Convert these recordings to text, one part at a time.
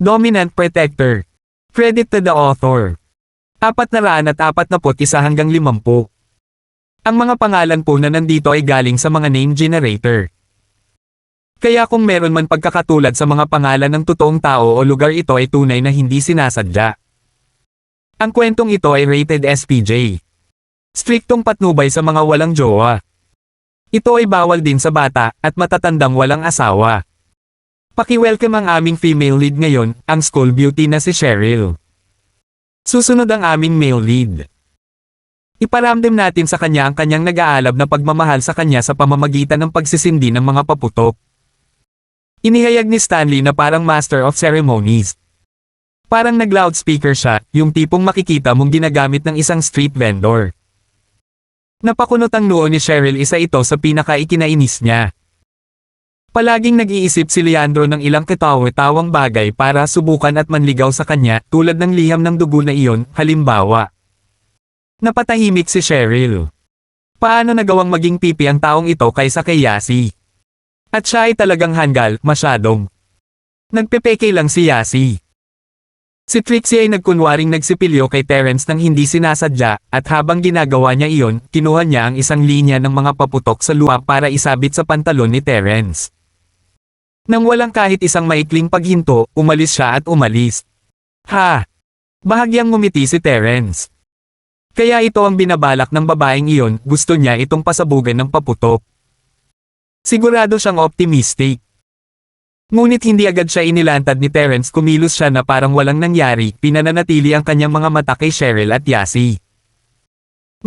Dominant Protector. Credit to the author. 441 hanggang 50. Ang mga pangalan po na nandito ay galing sa mga name generator. Kaya kung meron man pagkakatulad sa mga pangalan ng totoong tao o lugar, ito ay tunay na hindi sinasadya. Ang kwentong ito ay rated SPJ. Striktong patnubay sa mga walang jowa. Ito ay bawal din sa bata at matatandang walang asawa. Paki-welcome ang aming female lead ngayon, ang school beauty na si Cheryl. Susunod ang aming male lead. Iparamdam natin sa kanya ang kanyang nag-aalab na pagmamahal sa kanya sa pamamagitan ng pagsisindi ng mga paputok. Inihayag ni Stanley na parang master of ceremonies. Parang nag-loudspeaker siya, yung tipong makikita mong ginagamit ng isang street vendor. Napakunot ang noo ni Cheryl, isa ito sa pinaka-ikinainis niya. Palaging nag-iisip si Leandro ng ilang katawa-tawang bagay para subukan at manligaw sa kanya, tulad ng liham ng dugo na iyon, halimbawa. Napatahimik si Cheryl. Paano nagawang maging pipi ang taong ito kaysa kay Yasi? At siya ay talagang hanggal, masyadong. Nagpepeke lang si Yasi. Si Trixie ay nagkunwaring nagsipilyo kay Terence nang hindi sinasadya, at habang ginagawa niya iyon, kinuha niya ang isang linya ng mga paputok sa luha para isabit sa pantalon ni Terence. Nang walang kahit isang maikling paghinto, umalis siya at umalis. Ha! Bahagyang ngumiti si Terence. Kaya ito ang binabalak ng babaeng iyon, gusto niya itong pasabugan ng paputok. Sigurado siyang optimistic. Ngunit hindi agad siya inilantad ni Terence, kumilos siya na parang walang nangyari, pinananatili ang kanyang mga mata kay Cheryl at Yasi.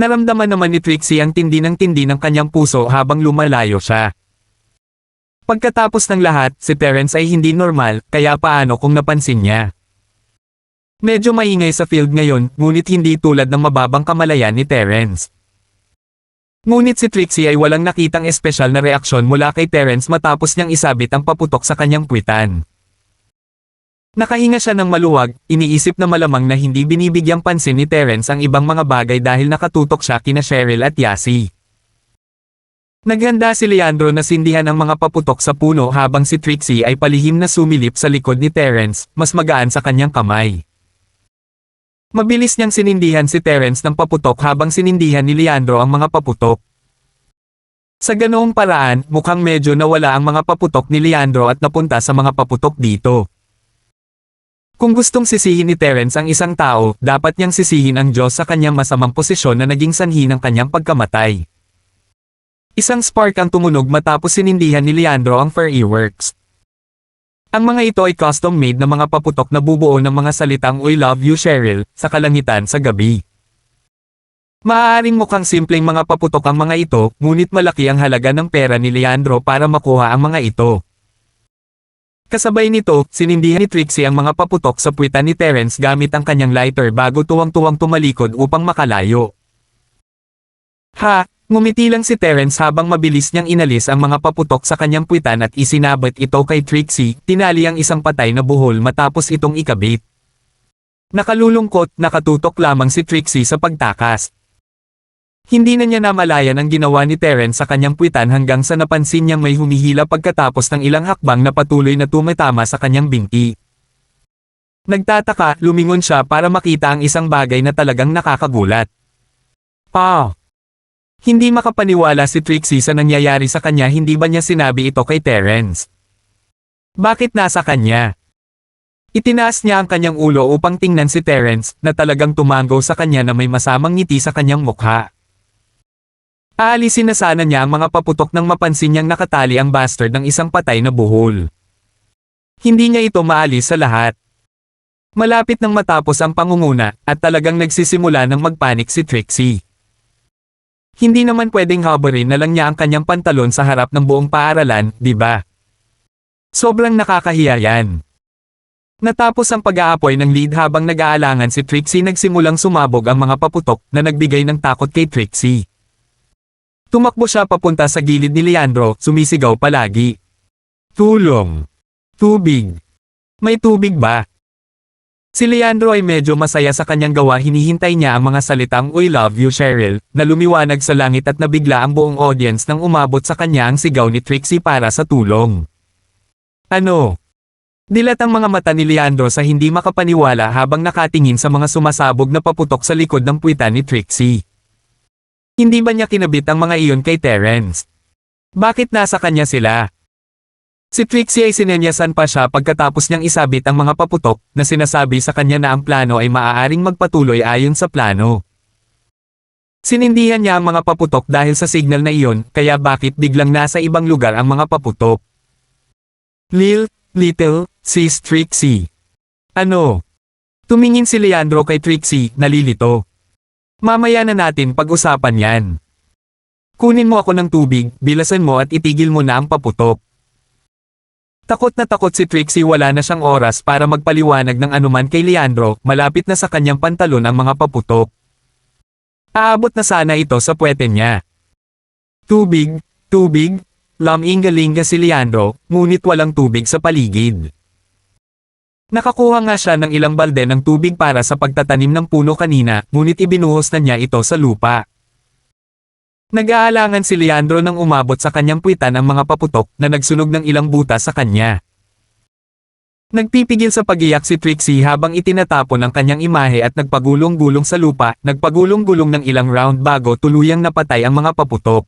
Naramdaman naman ni Trixie ang tindi ng kanyang puso habang lumalayo siya. Pagkatapos ng lahat, si Terence ay hindi normal, kaya paano kung napansin niya? Medyo maingay sa field ngayon, ngunit hindi tulad ng mababang kamalayan ni Terence. Ngunit si Trixie ay walang nakitang espesyal na reaksyon mula kay Terence matapos niyang isabit ang paputok sa kanyang puwitan. Nakahinga siya ng maluwag, iniisip na malamang na hindi binibigyang pansin ni Terence ang ibang mga bagay dahil nakatutok siya kina Cheryl at Yasi. Naghanda si Leandro na sindihan ang mga paputok sa puno habang si Trixie ay palihim na sumilip sa likod ni Terence, mas magaan sa kanyang kamay. Mabilis niyang sinindihan si Terence ng paputok habang sinindihan ni Leandro ang mga paputok. Sa ganoong paraan, mukhang medyo nawala ang mga paputok ni Leandro at napunta sa mga paputok dito. Kung gustong sisihin ni Terence ang isang tao, dapat niyang sisihin ang Diyos sa kanyang masamang posisyon na naging sanhi ng kanyang pagkamatay. Isang spark ang tumunog matapos sinindihan ni Leandro ang fireworks. Ang mga ito ay custom-made na mga paputok na bubuo ng mga salitang "I love you Cheryl" sa kalangitan sa gabi. Maaaring mukhang simpleng mga paputok ang mga ito, ngunit malaki ang halaga ng pera ni Leandro para makuha ang mga ito. Kasabay nito, sinindihan ni Trixie ang mga paputok sa puwitan ni Terence gamit ang kanyang lighter bago tuwang-tuwang tumalikod upang makalayo. Ha! Ngumiti lang si Terence habang mabilis niyang inalis ang mga paputok sa kanyang puwitan at isinabit ito kay Trixie, tinali ang isang patay na buhol matapos itong ikabit. Nakalulungkot, nakatutok lamang si Trixie sa pagtakas. Hindi na niya namalayan ang ginawa ni Terence sa kanyang puwitan hanggang sa napansin niyang may humihila pagkatapos ng ilang hakbang na patuloy na tumatama sa kanyang binti. Nagtataka, lumingon siya para makita ang isang bagay na talagang nakakagulat. Hindi makapaniwala si Trixie sa nangyayari sa kanya. Hindi ba niya sinabi ito kay Terence? Bakit nasa kanya? Itinaas niya ang kanyang ulo upang tingnan si Terence, na talagang tumango sa kanya na may masamang ngiti sa kanyang mukha. Aalisin na sana niya ang mga paputok nang mapansin niyang nakatali ang bastard ng isang patay na buhol. Hindi niya ito maalis sa lahat. Malapit nang matapos ang pangunguna, at talagang nagsisimula ng magpanik si Trixie. Hindi naman pwedeng habarin na lang niya ang kanyang pantalon sa harap ng buong paaralan, di ba? Sobrang nakakahiya yan. Natapos ang pag-aapoy ng lead habang nag-aalangan si Trixie, nagsimulang sumabog ang mga paputok na nagbigay ng takot kay Trixie. Tumakbo siya papunta sa gilid ni Leandro, sumisigaw palagi. Tulong! Tubig! May tubig ba? Si Leandro ay medyo masaya sa kanyang gawa. Hinihintay niya ang mga salitang "I love you Cheryl" na lumiwanag sa langit at nabigla ang buong audience nang umabot sa kanya ang sigaw ni Trixie para sa tulong. Ano? Dilat ang mga mata ni Leandro sa hindi makapaniwala habang nakatingin sa mga sumasabog na paputok sa likod ng puwitan ni Trixie. Hindi ba niya kinabit ang mga iyon kay Terence? Bakit nasa kanya sila? Si Trixie ay sinenyasan pa siya pagkatapos niyang isabit ang mga paputok na sinasabi sa kanya na ang plano ay maaaring magpatuloy ayon sa plano. Sinindihan niya ang mga paputok dahil sa signal na iyon, kaya bakit biglang nasa ibang lugar ang mga paputok? Little, sis Trixie. Ano? Tumingin si Leandro kay Trixie, nalilito. Mamaya na natin pag-usapan yan. Kunin mo ako ng tubig, bilasan mo at itigil mo na ang paputok. Takot na takot si Trixie, wala na siyang oras para magpaliwanag ng anuman kay Leandro, malapit na sa kanyang pantalon ang mga paputok. Aabot na sana ito sa puwete niya. Tubig, laming-galinga si Leandro, ngunit walang tubig sa paligid. Nakakuha nga siya ng ilang balde ng tubig para sa pagtatanim ng puno kanina, ngunit ibinuhos na niya ito sa lupa. Nag-aalangan si Leandro nang umabot sa kanyang puwitan ang mga paputok na nagsunog ng ilang butas sa kanya. Nagpipigil sa pag-iyak si Trixie habang itinatapon ang kanyang imahe at nagpagulong-gulong sa lupa, nagpagulong-gulong ng ilang round bago tuluyang napatay ang mga paputok.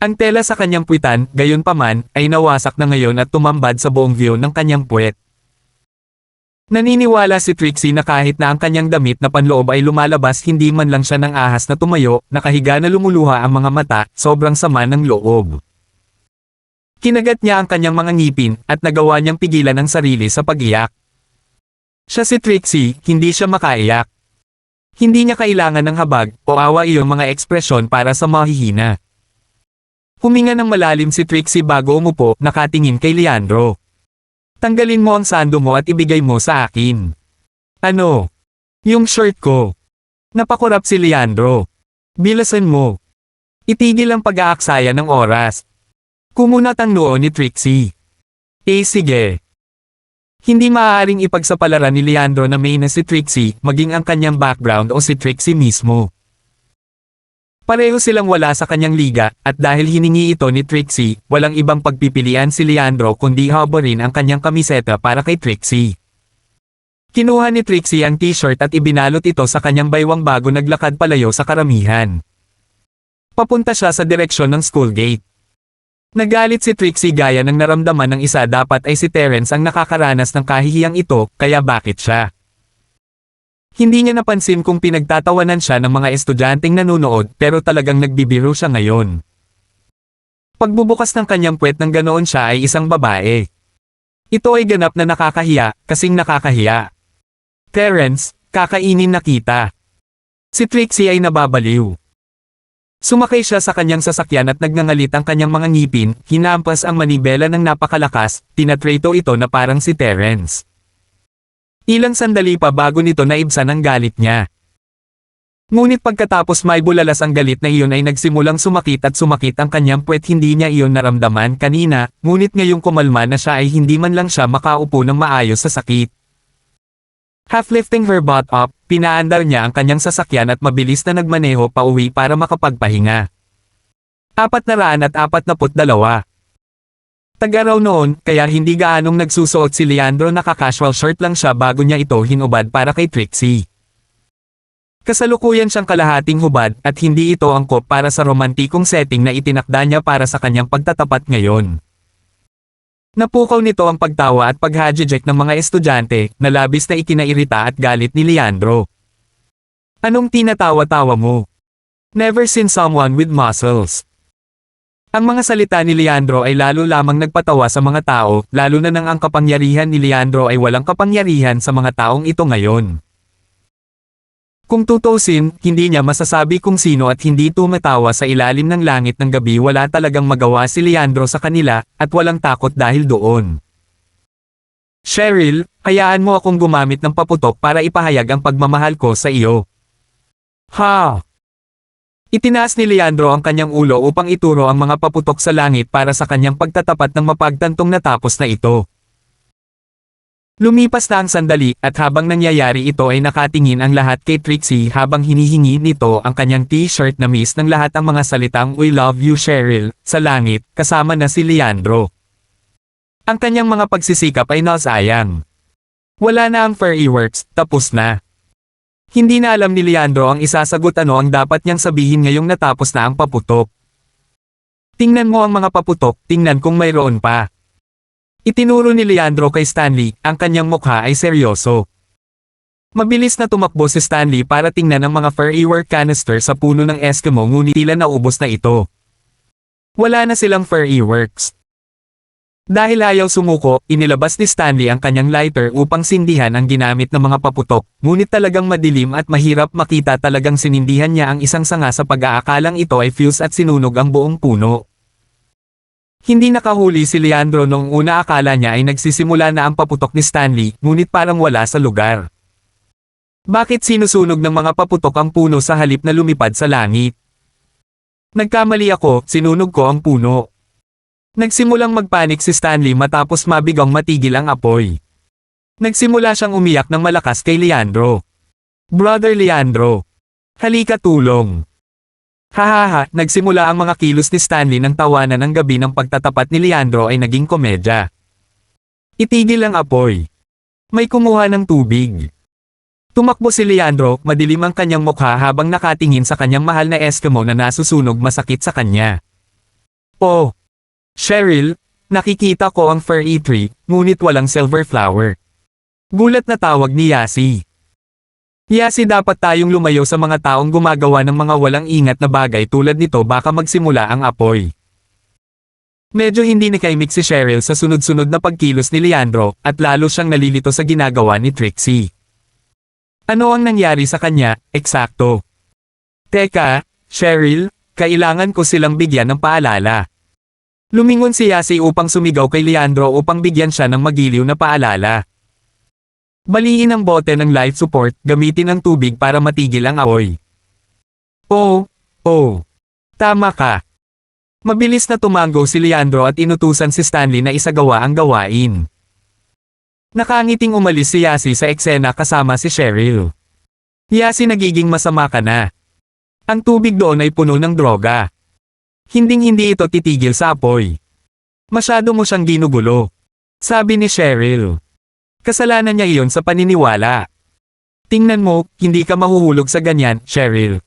Ang tela sa kanyang puwitan, gayunpaman, ay nawasak na ngayon at tumambad sa buong view ng kanyang puwet. Naniniwala si Trixie na kahit na ang kanyang damit na panloob ay lumalabas, hindi man lang siya ng ahas na tumayo, nakahiga na lumuluha ang mga mata, sobrang sama ng loob. Kinagat niya ang kanyang mga ngipin, at nagawa niyang pigilan ang sarili sa pag-iyak. Siya si Trixie, hindi siya makaiyak. Hindi niya kailangan ng habag, o awa iyong mga ekspresyon para sa mahihina. Huminga ng malalim si Trixie bago umupo, nakatingin kay Leandro. Tanggalin mo ang sando mo at ibigay mo sa akin. Ano? Yung shirt ko. Napakurap si Leandro. Bilasan mo. Itigil ang pag-aaksaya ng oras. Kumunat ang noo ni Trixie. Sige. Hindi maaaring ipagsapalaran ni Leandro na may na si Trixie, maging ang kanyang background o si Trixie mismo. Pareho silang wala sa kanyang liga, at dahil hiningi ito ni Trixie, walang ibang pagpipilian si Leandro kundi habarin ang kanyang kamiseta para kay Trixie. Kinuha ni Trixie ang t-shirt at ibinalot ito sa kanyang baywang bago naglakad palayo sa karamihan. Papunta siya sa direksyon ng school gate. Nagalit si Trixie gaya ng naramdaman ng isa, dapat ay si Terence ang nakakaranas ng kahihiyang ito, kaya bakit siya? Hindi niya napansin kung pinagtatawanan siya ng mga estudyanteng nanonood, pero talagang nagbibiro siya ngayon. Pagbubukas ng kanyang puwet ng ganoon siya ay isang babae. Ito ay ganap na nakakahiya, kasing nakakahiya. Terence, kakainin na kita. Si Trixie ay nababaliw. Sumakay siya sa kanyang sasakyan at nagngangalit ang kanyang mga ngipin, hinampas ang manibela ng napakalakas, tinatrato ito na parang si Terence. Ilang sandali pa bago nito naibsan ang galit niya. Ngunit pagkatapos may bulalas ang galit na iyon ay nagsimulang sumakit at sumakit ang kanyang puwet. Hindi niya iyon naramdaman kanina, ngunit ngayong kumalma na siya ay hindi man lang siya makaupo ng maayos sa sakit. Half lifting her butt up, pinaandar niya ang kanyang sasakyan at mabilis na nagmaneho pauwi para makapagpahinga. 442. Tag-araw noon, kaya hindi gaanong nagsusuot si Leandro, naka-casual shirt lang siya bago niya ito hinubad para kay Trixie. Kasalukuyan siyang kalahating hubad at hindi ito angkop para sa romantikong setting na itinakda niya para sa kanyang pagtatapat ngayon. Napukaw nito ang pagtawa at paghajijek ng mga estudyante, na labis na ikinairita at galit ni Leandro. Anong tinatawa-tawa mo? Never seen someone with muscles. Ang mga salita ni Leandro ay lalo lamang nagpatawa sa mga tao, lalo na nang ang kapangyarihan ni Leandro ay walang kapangyarihan sa mga taong ito ngayon. Kung tutusin, hindi niya masasabi kung sino at hindi tumatawa sa ilalim ng langit ng gabi. Wala talagang magawa si Leandro sa kanila, at walang takot dahil doon. Cheryl, hayaan mo akong gumamit ng paputok para ipahayag ang pagmamahal ko sa iyo. Ha! Itinaas ni Leandro ang kanyang ulo upang ituro ang mga paputok sa langit para sa kanyang pagtatapat ng mapagtantong natapos na ito. Lumipas na ang sandali, at habang nangyayari ito ay nakatingin ang lahat kay Trixie habang hinihingi nito ang kanyang t-shirt na miss ng lahat ang mga salitang "We love you Cheryl" sa langit, kasama na si Leandro. Ang kanyang mga pagsisikap ay nasayang. Wala na ang fireworks, tapos na. Hindi na alam ni Leandro ang isasagot ano ang dapat niyang sabihin ngayong natapos na ang paputok. Tingnan mo ang mga paputok, tingnan kung mayroon pa. Itinuro ni Leandro kay Stanley, ang kanyang mukha ay seryoso. Mabilis na tumakbo si Stanley para tingnan ang mga firework canister sa puno ng Eskimo ngunit tila naubos na ito. Wala na silang fireworks. Dahil ayaw sumuko, inilabas ni Stanley ang kanyang lighter upang sindihan ang ginamit ng mga paputok, ngunit talagang madilim at mahirap makita talagang sinindihan niya ang isang sanga sa pag-aakalang ito ay fuse at sinunog ang buong puno. Hindi nakahuli si Leandro noong una akala niya ay nagsisimula na ang paputok ni Stanley, ngunit parang wala sa lugar. Bakit sinusunog ng mga paputok ang puno sa halip na lumipad sa langit? Nagkamali ako, sinunog ko ang puno. Nagsimulang magpanik si Stanley matapos mabigang matigil ang apoy. Nagsimula siyang umiyak ng malakas kay Leandro. Brother Leandro. Halika tulong. Hahaha, nagsimula ang mga kilos ni Stanley ng tawanan ng gabi ng pagtatapat ni Leandro ay naging komedya. Itigil ang apoy. May kumuha ng tubig. Tumakbo si Leandro, madilim ang kanyang mukha habang nakatingin sa kanyang mahal na Eskimo na nasusunog masakit sa kanya. Oh! Cheryl, nakikita ko ang fir tree, ngunit walang silver flower. Gulat na tawag ni Yasi. Yasi, dapat tayong lumayo sa mga taong gumagawa ng mga walang ingat na bagay tulad nito, baka magsimula ang apoy. Medyo hindi nakaimik si Cheryl sa sunod-sunod na pagkilos ni Leandro, at lalo siyang nalilito sa ginagawa ni Trixie. Ano ang nangyari sa kanya, eksakto? Teka, Cheryl, kailangan ko silang bigyan ng paalala. Lumingon si Yasi upang sumigaw kay Leandro upang bigyan siya ng magiliw na paalala. Baliin ang bote ng life support, gamitin ang tubig para matigil ang apoy. Oh, tama ka. Mabilis na tumango si Leandro at inutusan si Stanley na isagawa ang gawain. Nakangiting umalis si Yasi sa eksena kasama si Cheryl. Yasi, nagiging masama ka na. Ang tubig doon ay puno ng droga. Hinding-hindi ito titigil sa apoy. Masyado mo siyang ginugulo. Sabi ni Cheryl. Kasalanan niya iyon sa paniniwala. Tingnan mo, hindi ka mahuhulog sa ganyan, Cheryl.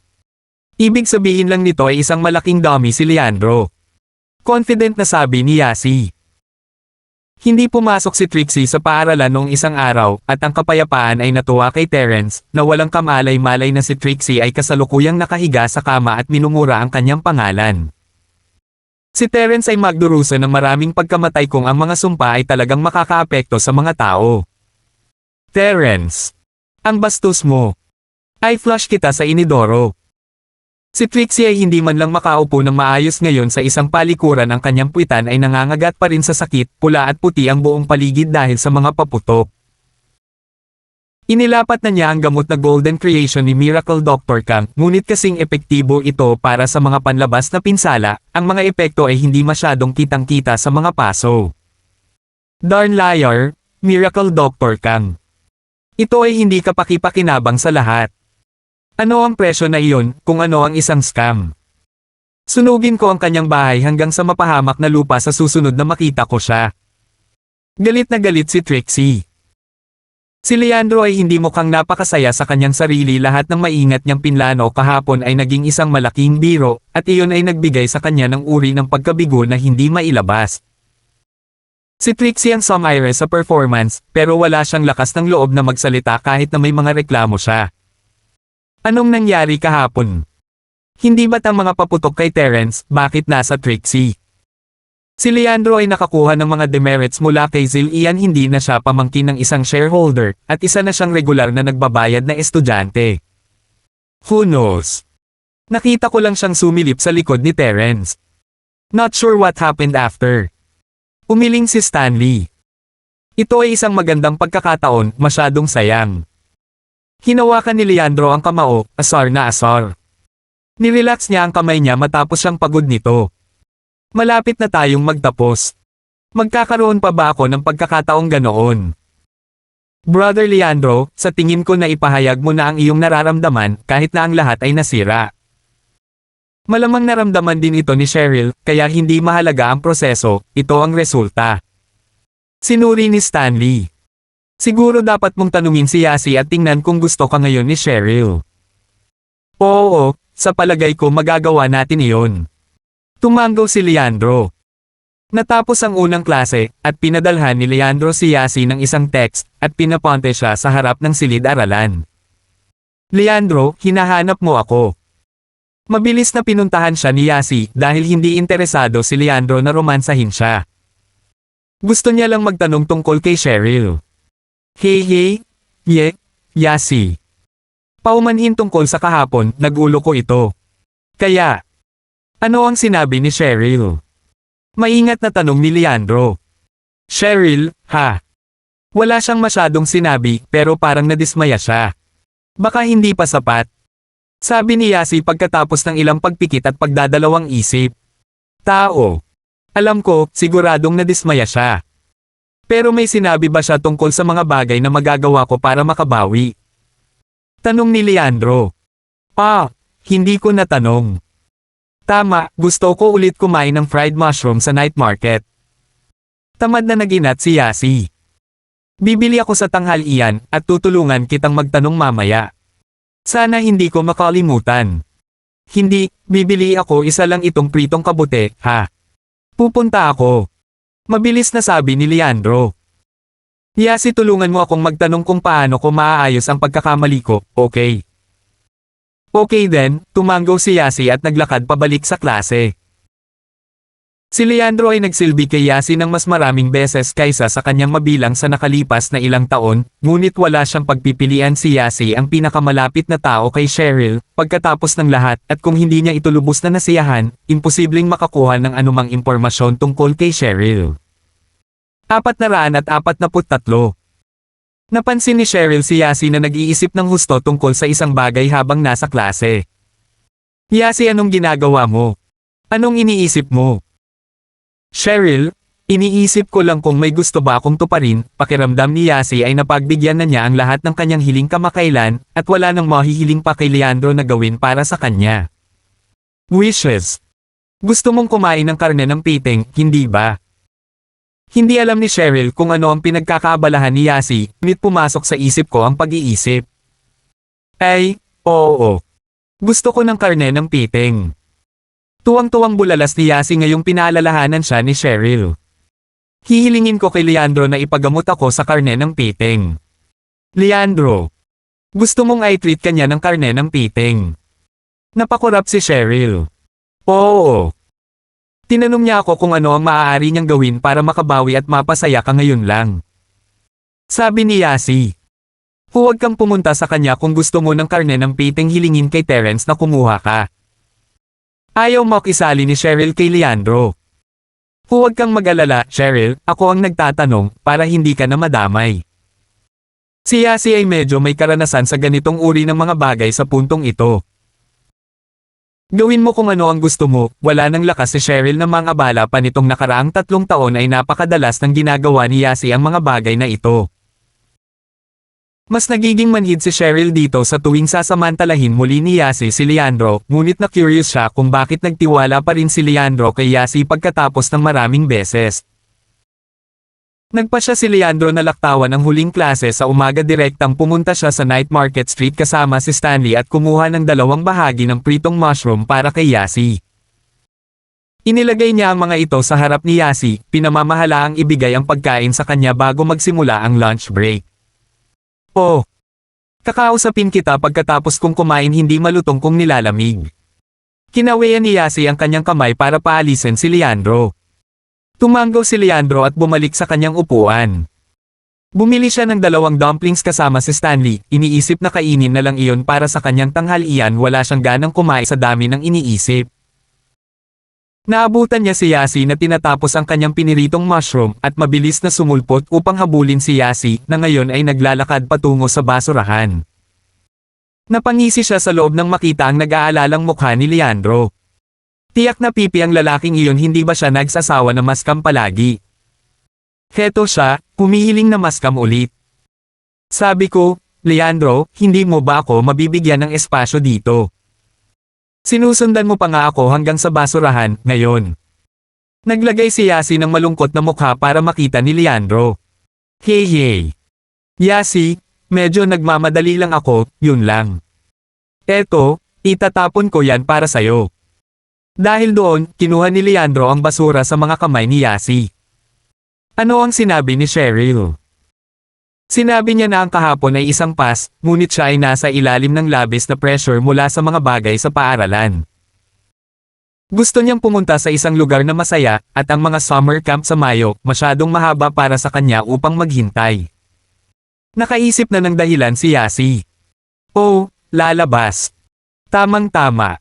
Ibig sabihin lang nito ay isang malaking dummy si Leandro. Confident na sabi ni Yasi. Hindi pumasok si Trixie sa paaralan noong isang araw, at ang kapayapaan ay natuwa kay Terence, na walang kamalay-malay na si Trixie ay kasalukuyang nakahiga sa kama at minumura ang kanyang pangalan. Si Terence ay magdurusa ng maraming pagkamatay kung ang mga sumpa ay talagang makakaapekto sa mga tao. Terence, ang bastos mo. Ay flush kita sa inidoro. Si Trixie ay hindi man lang makaupo ng maayos ngayon sa isang palikuran, ang kanyang puwitan ay nangangagat pa rin sa sakit, pula at puti ang buong paligid dahil sa mga paputok. Inilapat na niya ang gamot na Golden Creation ni Miracle Dr. Kang, ngunit kasing epektibo ito para sa mga panlabas na pinsala, ang mga epekto ay hindi masyadong kitang-kita sa mga paso. Darn liar, Miracle Dr. Kang. Ito ay hindi kapaki-pakinabang sa lahat. Ano ang presyo na iyon, kung ano ang isang scam? Sunugin ko ang kanyang bahay hanggang sa mapahamak na lupa sa susunod na makita ko siya. Galit na galit si Trixie. Si Leandro ay hindi mukhang napakasaya sa kanyang sarili. Lahat ng maingat niyang pinlano kahapon ay naging isang malaking biro, at iyon ay nagbigay sa kanya ng uri ng pagkabigo na hindi mailabas. Si Trixie ang sumire sa performance, pero wala siyang lakas ng loob na magsalita kahit na may mga reklamo siya. Anong nangyari kahapon? Hindi ba't ang mga paputok kay Terence, bakit nasa Trixie? Si Leandro ay nakakuha ng mga demerits mula kay Zillian, hindi na siya pamangkin ng isang shareholder, at isa na siyang regular na nagbabayad na estudyante. Who knows? Nakita ko lang siyang sumilip sa likod ni Terence. Not sure what happened after. Umiling si Stanley. Ito ay isang magandang pagkakataon, masyadong sayang. Hinawakan ni Leandro ang kamao, asar na asar. Nirelax niya ang kamay niya matapos siyang pagod nito. Malapit na tayong magtapos. Magkakaroon pa ba ako ng pagkakataong ganoon? Brother Leandro, sa tingin ko na ipahayag mo na ang iyong nararamdaman kahit na ang lahat ay nasira. Malamang naramdaman din ito ni Cheryl, kaya hindi mahalaga ang proseso, ito ang resulta. Sinuri ni Stanley. Siguro dapat mong tanungin si Yasi at tingnan kung gusto ka ngayon ni Cheryl. Oo, sa palagay ko magagawa natin iyon. Tumanggaw si Leandro. Natapos ang unang klase, at pinadalhan ni Leandro si Yasi ng isang text, at pinaponte siya sa harap ng silid-aralan. Leandro, hinahanap mo ako. Mabilis na pinuntahan siya ni Yasi dahil hindi interesado si Leandro na romansahin siya. Gusto niya lang magtanong tungkol kay Cheryl. Hey, Yasi. Paumanhin tungkol sa kahapon, nagulo ko ito. Kaya, ano ang sinabi ni Cheryl? Maingat na tanong ni Leandro. Cheryl, ha? Wala siyang masyadong sinabi pero parang nadismaya siya. Baka hindi pa sapat. Sabi ni Yasi pagkatapos ng ilang pagpikit at pagdadalawang isip. Tao. Alam ko, siguradong nadismaya siya. Pero may sinabi ba siya tungkol sa mga bagay na magagawa ko para makabawi? Tanong ni Leandro. Hindi ko natanong. Tama, gusto ko ulit kumain ng fried mushroom sa night market. Tamad na naginat si Yasi. Bibili ako sa tanghalian at tutulungan kitang magtanong mamaya. Sana hindi ko makalimutan. Hindi, bibili ako isa lang itong pritong kabute, ha? Pupunta ako. Mabilis na sabi ni Leandro. Yasi, tulungan mo akong magtanong kung paano ko maaayos ang pagkakamali ko, okay? Okay then, tumanggaw si Yasi at naglakad pabalik sa klase. Si Leandro ay nagsilbi kay Yasi ng mas maraming beses kaysa sa kanyang mabilang sa nakalipas na ilang taon, ngunit wala siyang pagpipilian. Si Yasi ang pinakamalapit na tao kay Cheryl, pagkatapos ng lahat, at kung hindi niya ito lubos na nasiyahan, imposibleng makakuha ng anumang impormasyon tungkol kay Cheryl. 443. Napansin ni Cheryl si Yasi na nag-iisip ng husto tungkol sa isang bagay habang nasa klase. Yasi, anong ginagawa mo? Anong iniisip mo? Cheryl, iniisip ko lang kung may gusto ba akong tuparin. Pakiramdam ni Yasi ay napagbigyan na niya ang lahat ng kanyang hiling kamakailan, at wala nang mahihiling pa kay Leandro na gawin para sa kanya. Wishes. Gusto mong kumain ng karne ng piting, hindi ba? Hindi alam ni Cheryl kung ano ang pinagkakaabalahan ni Yasi, ngunit pumasok sa isip ko ang pag-iisip. Ay, oo. Gusto ko ng karne ng piting. Tuwang-tuwang bulalas ni Yasi ngayong pinaalalahanan siya ni Cheryl. Hihilingin ko kay Leandro na ipagamot ako sa karne ng piting. Leandro. Gusto mong i-treat kanya ng karne ng piting. Napakurap si Cheryl. Oo. Tinanong niya ako kung ano ang maaari niyang gawin para makabawi at mapasaya ka ngayon lang. Sabi ni Yasi. Huwag kang pumunta sa kanya kung gusto mo ng karne ng piting, hilingin kay Terence na kumuha ka. Ayaw makisali ni Cheryl kay Leandro. Huwag kang mag-alala, Cheryl, ako ang nagtatanong, para hindi ka na madamay. Si Yasi ay medyo may karanasan sa ganitong uri ng mga bagay sa puntong ito. Gawin mo kung ano ang gusto mo. Wala nang lakas si Cheryl na mangabala pa nitong nakaraang 3 taon ay napakadalas ng ginagawa ni Yasi ang mga bagay na ito. Mas nagiging manhid si Cheryl dito sa tuwing sasamantalahin muli ni Yasi si Leandro, ngunit na-curious siya kung bakit nagtiwala pa rin si Leandro kay Yasi pagkatapos ng maraming beses. Nagpa siya si Leandro na laktawan ang huling klase sa umaga, direktang pumunta siya sa Night Market Street kasama si Stanley at kumuha ng 2 bahagi ng pritong mushroom para kay Yasi. Inilagay niya ang mga ito sa harap ni Yasi, pinamamahalaang ibigay ang pagkain sa kanya bago magsimula ang lunch break. Oh, kakausapin kita pagkatapos kong kumain, hindi malutong kung nilalamig. Kinawayan ni Yasi ang kanyang kamay para paalisin si Leandro. Tumanggaw si Leandro at bumalik sa kanyang upuan. Bumili siya ng 2 dumplings kasama si Stanley, iniisip na kainin na lang iyon para sa kanyang tanghalian. Wala siyang ganang kumain sa dami ng iniisip. Naabutan niya si Yasi na tinatapos ang kanyang piniritong mushroom at mabilis na sumulpot upang habulin si Yasi na ngayon ay naglalakad patungo sa basurahan. Napangisi siya sa loob nang makita ang nag-aalalang mukha ni Leandro. Tiyak na pipi ang lalaking iyon, hindi ba siya nagsasawa na maskam palagi? Heto siya, humihiling na maskam ulit. Sabi ko, Leandro, hindi mo ba ako mabibigyan ng espasyo dito? Sinusundan mo pa nga ako hanggang sa basurahan, ngayon. Naglagay si Yasi ng malungkot na mukha para makita ni Leandro. Hey hey. Yasi, medyo nagmamadali lang ako, yun lang. Eto, itatapon ko yan para sayo. Dahil doon, kinuha ni Leandro ang basura sa mga kamay ni Yasi. Ano ang sinabi ni Cheryl? Sinabi niya na ang kahapon ay isang pass, ngunit siya ay nasa ilalim ng labis na pressure mula sa mga bagay sa paaralan. Gusto niyang pumunta sa isang lugar na masaya, at ang mga summer camp sa Mayo, masyadong mahaba para sa kanya upang maghintay. Nakaisip na ng dahilan si Yasi. Oh, lalabas. Tamang-tama.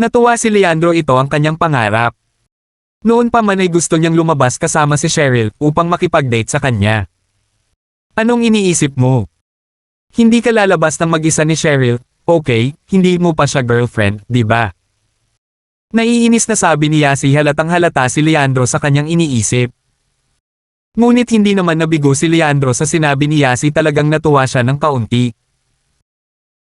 Natuwa si Leandro, ito ang kanyang pangarap. Noon pa man ay gusto niyang lumabas kasama si Cheryl upang makipag-date sa kanya. Anong iniisip mo? Hindi ka lalabas ng mag-isa ni Cheryl, okay, hindi mo pa siya girlfriend, di ba? Naiinis na sabi ni Yasi, halatang halata si Leandro sa kanyang iniisip. Ngunit hindi naman nabigo si Leandro sa sinabi ni Yasi, talagang natuwa siya ng kaunti.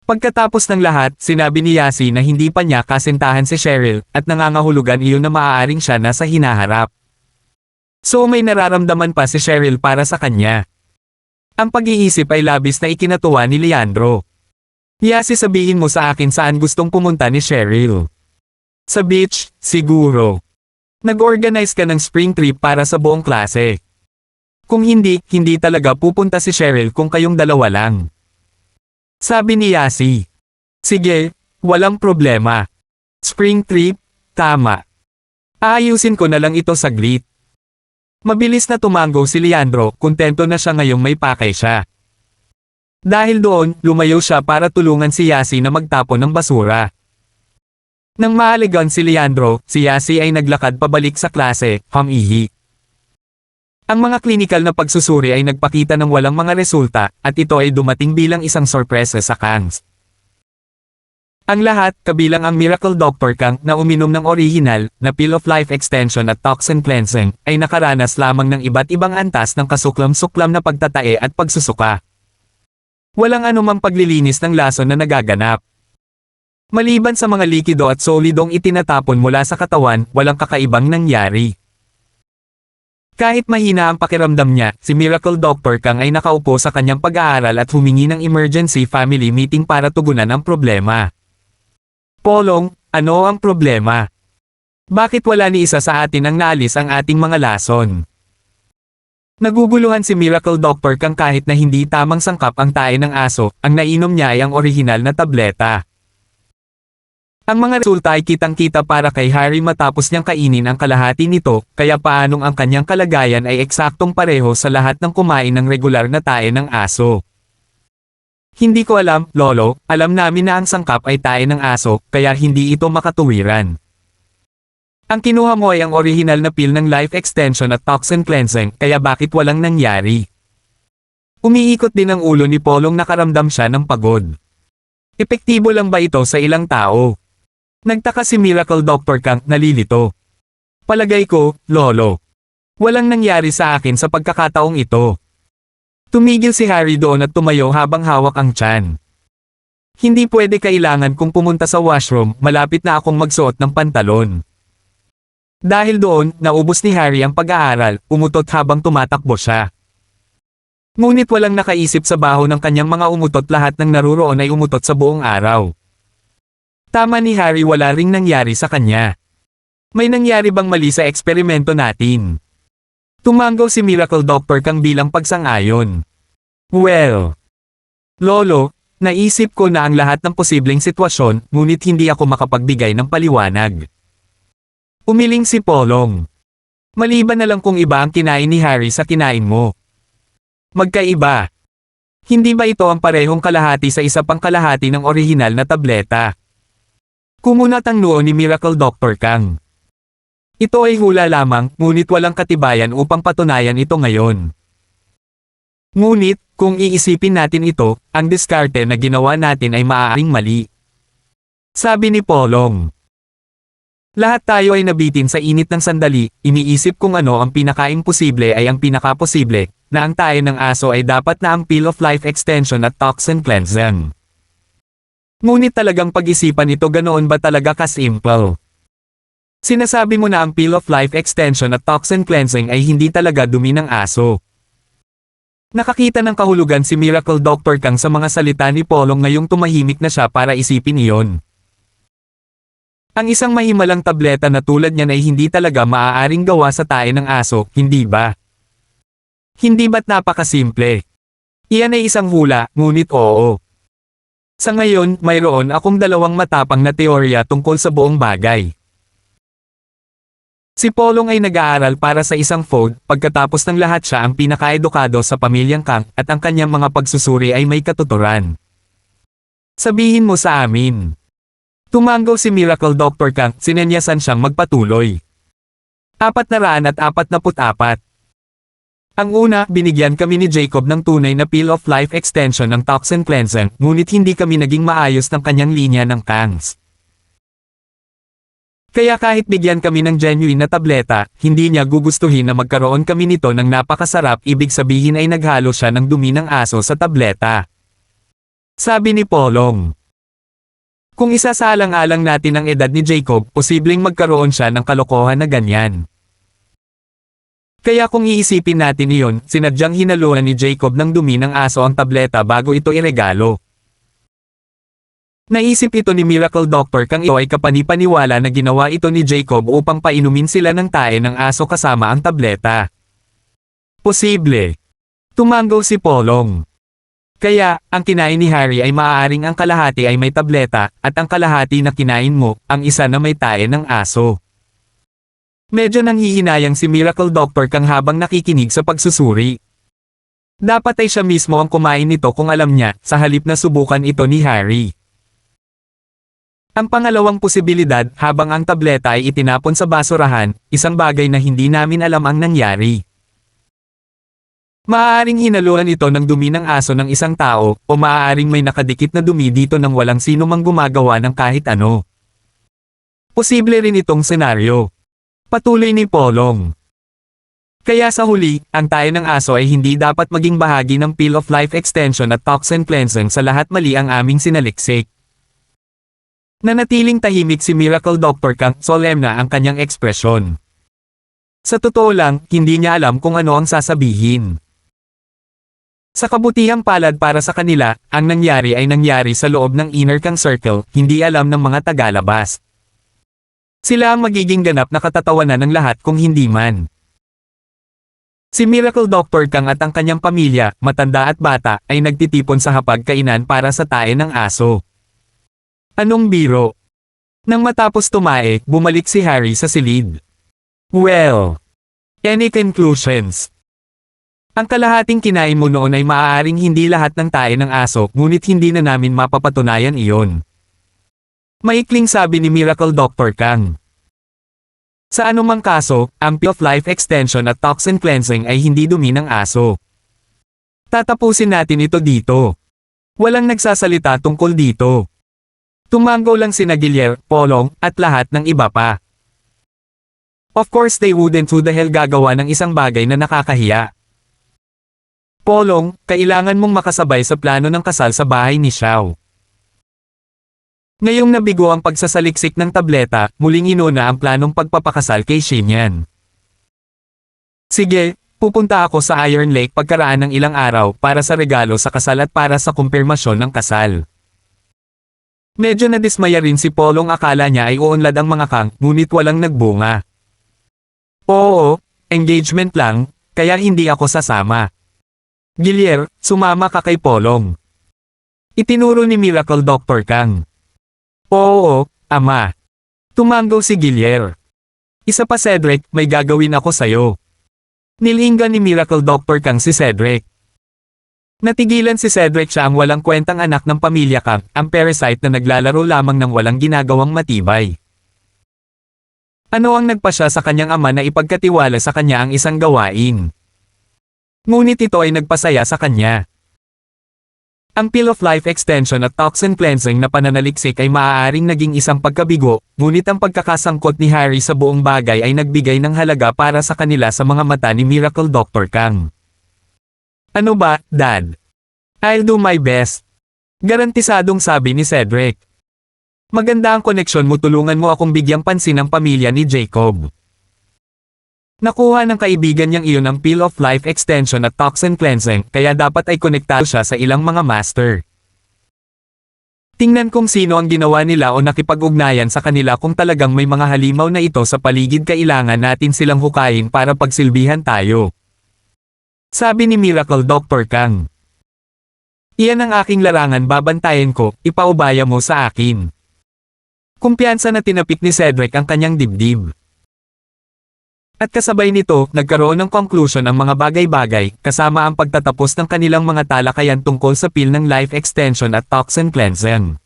Pagkatapos ng lahat, sinabi ni Yasi na hindi pa niya kasintahan si Cheryl, at nangangahulugan iyon na maaaring siya na sa hinaharap. So may nararamdaman pa si Cheryl para sa kanya. Ang pag-iisip ay labis na ikinatuwa ni Leandro. Yasi, sabihin mo sa akin saan gustong pumunta ni Cheryl. Sa beach, siguro. Nag-organize ka ng spring trip para sa buong klase. Kung hindi, hindi talaga pupunta si Cheryl kung kayong dalawa lang. Sabi ni Yasi. Sige, walang problema. Spring trip, tama. Aayusin ko na lang ito saglit. Mabilis na tumango si Leandro, kontento na siya ngayong may pakay siya. Dahil doon, lumayo siya para tulungan si Yasi na magtapon ng basura. Nang maaligan si Leandro, si Yasi ay naglakad pabalik sa klase, humihi. Ang mga klinikal na pagsusuri ay nagpakita ng walang mga resulta, at ito ay dumating bilang isang sorpresa sa Kangs. Ang lahat, kabilang ang Miracle Dr. Kang na uminom ng original na Pill of Life Extension at Toxin Cleansing, ay nakaranas lamang ng iba't ibang antas ng kasuklam-suklam na pagtatae at pagsusuka. Walang anumang paglilinis ng lason na nagaganap. Maliban sa mga likido at solidong itinatapon mula sa katawan, walang kakaibang nangyari. Kahit mahina ang pakiramdam niya, si Miracle Dr. Kang ay nakaupo sa kanyang pag-aaral at humingi ng emergency family meeting para tugunan ang problema. Polong, ano ang problema? Bakit wala ni isa sa atin ang naalis ang ating mga lason? Naguguluhan si Miracle Dr. Kang kahit na hindi tamang sangkap ang tae ng aso, ang nainom niya ay ang orihinal na tableta. Ang mga resulta ay kitang-kita para kay Harry matapos niyang kainin ang kalahati nito, kaya paanong ang kanyang kalagayan ay eksaktong pareho sa lahat ng kumain ng regular na tae ng aso. Hindi ko alam, Lolo, alam namin na ang sangkap ay tae ng aso, kaya hindi ito makatuwiran. Ang kinuha mo ay ang orihinal na pill ng life extension at toxin cleansing, kaya bakit walang nangyari? Umiikot din ang ulo ni Polong, nakaramdam siya ng pagod. Epektibo lang ba ito sa ilang tao? Nagtaka si Miracle Dr. Kang, nalilito. Palagay ko, Lolo. Walang nangyari sa akin sa pagkakataong ito. Tumigil si Harry doon at tumayo habang hawak ang tiyan. Hindi pwede, kailangan kong pumunta sa washroom, malapit na akong magsuot ng pantalon. Dahil doon, naubos ni Harry ang pag-aaral, umutot habang tumatakbo siya. Ngunit walang nakaisip sa baho ng kanyang mga umutot, lahat ng naruroon ay umutot sa buong araw. Tama ni Harry, wala ring nangyari sa kanya. May nangyari bang mali sa eksperimento natin? Tumango si Miracle Dr. Kang bilang pagsang-ayon. Well, Lolo, naisip ko na ang lahat ng posibleng sitwasyon, ngunit hindi ako makapagbigay ng paliwanag. Umiling si Polong. Maliban na lang kung iba ang kinain ni Harry sa kinain mo. Magkaiba. Hindi ba ito ang parehong kalahati sa isa pang kalahati ng orihinal na tableta? Kumunat ang noo ni Miracle Dr. Kang. Ito ay hula lamang, ngunit walang katibayan upang patunayan ito ngayon. Ngunit, kung iisipin natin ito, ang diskarte na ginawa natin ay maaaring mali. Sabi ni Polong. Lahat tayo ay nabitin sa init ng sandali, iniisip kung ano ang pinaka-imposible ay ang pinaka-posible, na ang tayo ng aso ay dapat na ang Pill of Life Extension at Toxin Cleansing. Ngunit talagang pag-isipan ito, ganoon ba talaga ka-simple? Sinasabi mo na ang Pill of Life Extension at Toxin Cleansing ay hindi talaga dumi ng aso. Nakakita ng kahulugan si Miracle Dr. Kang sa mga salita ni Polong ngayong tumahimik na siya para isipin iyon. Ang isang mahimalang tableta na tulad niyan ay hindi talaga maaaring gawa sa tae ng aso, hindi ba? Hindi ba't napakasimple? Iyan ay isang hula, ngunit oo. Sa ngayon, mayroon akong dalawang matapang na teorya tungkol sa buong bagay. Si Polong ay nag-aaral para sa isang FOD, pagkatapos ng lahat siya ang pinakaedukado sa pamilyang Kang, at ang kanyang mga pagsusuri ay may katuturan. Sabihin mo sa amin. Tumango si Miracle Dr. Kang, sinenyasan siyang magpatuloy. 444. Ang una, binigyan kami ni Jacob ng tunay na Peel of Life extension ng toxin cleansing, ngunit hindi kami naging maayos ng kanyang linya ng Kangs. Kaya kahit bigyan kami ng genuine na tableta, hindi niya gugustuhin na magkaroon kami nito ng napakasarap, ibig sabihin ay naghalo siya ng dumi ng aso sa tableta. Sabi ni Polong. Kung isasalang-alang natin ang edad ni Jacob, posibleng magkaroon siya ng kalokohan na ganyan. Kaya kung iisipin natin iyon, sinadyang hinaluan ni Jacob ng dumi ng aso ang tableta bago ito iregalo. Naisip ito ni Miracle Dr. Kang ito ay kapanipaniwala na ginawa ito ni Jacob upang painumin sila ng tae ng aso kasama ang tableta. Posible. Tumango si Polong. Kaya, ang kinain ni Harry ay maaaring ang kalahati ay may tableta, at ang kalahati na kinain mo, ang isa na may tae ng aso. Medyo nanghihinayang si Miracle Dr. Kang habang nakikinig sa pagsusuri. Dapat ay siya mismo ang kumain nito kung alam niya, sa halip na subukan ito ni Harry. Ang pangalawang posibilidad, habang ang tableta ay itinapon sa basurahan, isang bagay na hindi namin alam ang nangyari. Maaaring hinaluan ito ng dumi ng aso ng isang tao, o maaaring may nakadikit na dumi dito nang walang sino mang gumagawa ng kahit ano. Posible rin itong senaryo. Patuloy ni Polong. Kaya sa huli, ang tae ng aso ay hindi dapat maging bahagi ng Peel of Life extension at toxin cleansing, sa lahat mali ang aming sinaliksik. Nanatiling tahimik si Miracle Dr. Kang, solemna ang kanyang ekspresyon. Sa totoo lang, hindi niya alam kung ano ang sasabihin. Sa kabutihang palad para sa kanila, ang nangyari ay nangyari sa loob ng Inner Kang Circle, hindi alam ng mga tagalabas. Sila ang magiging ganap na katatawanan ng lahat kung hindi man. Si Miracle Dr. Kang at ang kanyang pamilya, matanda at bata, ay nagtitipon sa hapag-kainan para sa tae ng aso. Anong biro? Nang matapos tumae, bumalik si Harry sa silid. Well, any conclusions? Ang kalahating kinain mo noon ay maaaring hindi lahat ng tae ng aso, ngunit hindi na namin mapapatunayan iyon. Maikling sabi ni Miracle Dr. Kang. Sa anumang kaso, ang Peel of Life extension at toxin cleansing ay hindi dumi ng aso. Tatapusin natin ito dito. Walang nagsasalita tungkol dito. Tumango lang sina Guillermo, Polong, at lahat ng iba pa. Of course they wouldn't, who the hell gagawa ng isang bagay na nakakahiya. Polong, kailangan mong makasabay sa plano ng kasal sa bahay ni Xiao. Ngayong nabigo ang pagsasaliksik ng tableta, muling inuna ang planong pagpapakasal kay Xinyan. Sige, pupunta ako sa Iron Lake pagkaraan ng ilang araw para sa regalo sa kasal at para sa kumpirmasyon ng kasal. Medyo nadismaya rin si Polong, akala niya ay uunlad ang mga Kang, ngunit walang nagbunga. Oo, engagement lang, kaya hindi ako sasama. Guillermo, sumama ka kay Polong. Itinuro ni Miracle Dr. Kang. Oo, ama. Tumango si Guillermo. Isa pa Cedric, may gagawin ako sayo. Nilinggan ni Miracle Dr. Kang si Cedric. Natigilan si Cedric, siya ang walang kwentang anak ng pamilya Kang, ang parasite na naglalaro lamang ng walang ginagawang matibay. Ano ang nagpasya sa kanyang ama na ipagkatiwala sa kanya ang isang gawain? Ngunit ito ay nagpasaya sa kanya. Ang Peel of Life extension at toxin cleansing na pananaliksik ay maaaring naging isang pagkabigo, ngunit ang pagkakasangkot ni Harry sa buong bagay ay nagbigay ng halaga para sa kanila sa mga mata ni Miracle Dr. Kang. Ano ba, Dad? I'll do my best. Garantisadong sabi ni Cedric. Maganda ang koneksyon mo, tulungan mo akong bigyang pansin ang pamilya ni Jacob. Nakuha ng kaibigan niyang iyon ang Peel of Life Extension at Toxin Cleansing, kaya dapat ay konektado siya sa ilang mga master. Tingnan kung sino ang ginawa nila o nakipag-ugnayan sa kanila kung talagang may mga halimaw na ito sa paligid, kailangan natin silang hukayin para pagsilbihan tayo. Sabi ni Miracle Dr. Kang. Iyan ang aking larangan, babantayan ko, ipaubaya mo sa akin. Kumpiyansa na tinapik ni Cedric ang kanyang dibdib. At kasabay nito, nagkaroon ng conclusion ang mga bagay-bagay, kasama ang pagtatapos ng kanilang mga talakayan tungkol sa peel ng life extension at toxin cleansing.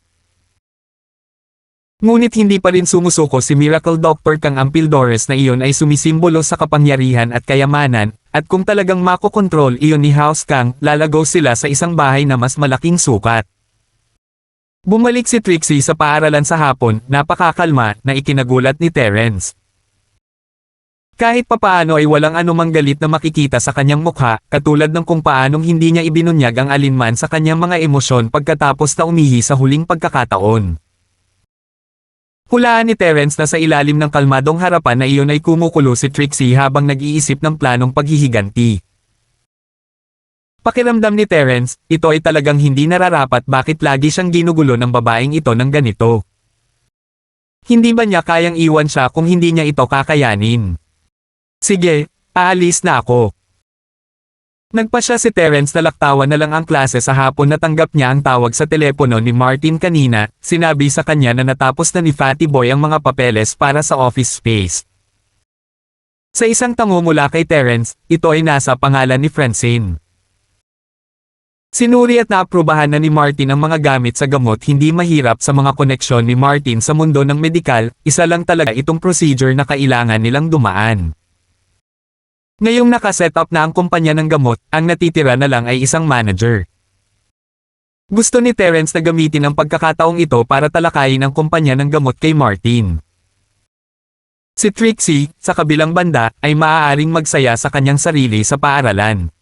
Ngunit hindi pa rin sumusuko si Miracle Dr. Kang ang Pildores na iyon ay sumisimbolo sa kapangyarihan at kayamanan, at kung talagang makokontrol iyon ni House Kang, lalagaw sila sa isang bahay na mas malaking sukat. Bumalik si Trixie sa paaralan sa hapon, napakakalma, na ikinagulat ni Terence. Kahit papaano ay walang anumang galit na makikita sa kanyang mukha, katulad ng kung paanong hindi niya ibinunyag ang alinman sa kanyang mga emosyon pagkatapos na umihi sa huling pagkakataon. Hulaan ni Terence na sa ilalim ng kalmadong harapan na iyon ay kumukulo si Trixie habang nag-iisip ng planong paghihiganti. Pakiramdam ni Terence, ito ay talagang hindi nararapat, bakit lagi siyang ginugulo ng babaeng ito ng ganito. Hindi ba niya kayang iwan siya kung hindi niya ito kakayanin? Sige, aalis na ako. Nagpa siya si Terence na laktawan na lang ang klase sa hapon. Natanggap niya ang tawag sa telepono ni Martin kanina, sinabi sa kanya na natapos na ni Fatty Boy ang mga papeles para sa office space. Sa isang tango mula kay Terence, ito ay nasa pangalan ni Francine. Sinuri at naaprubahan na ni Martin ang mga gamit sa gamot. Hindi mahirap sa mga koneksyon ni Martin sa mundo ng medikal, isa lang talaga itong procedure na kailangan nilang dumaan. Ngayong nakaset up na ang kumpanya ng gamot, ang natitira na lang ay isang manager. Gusto ni Terence na gamitin ang pagkakataong ito para talakayin ang kumpanya ng gamot kay Martin. Si Trixie, sa kabilang banda, ay maaaring magsaya sa kanyang sarili sa paaralan.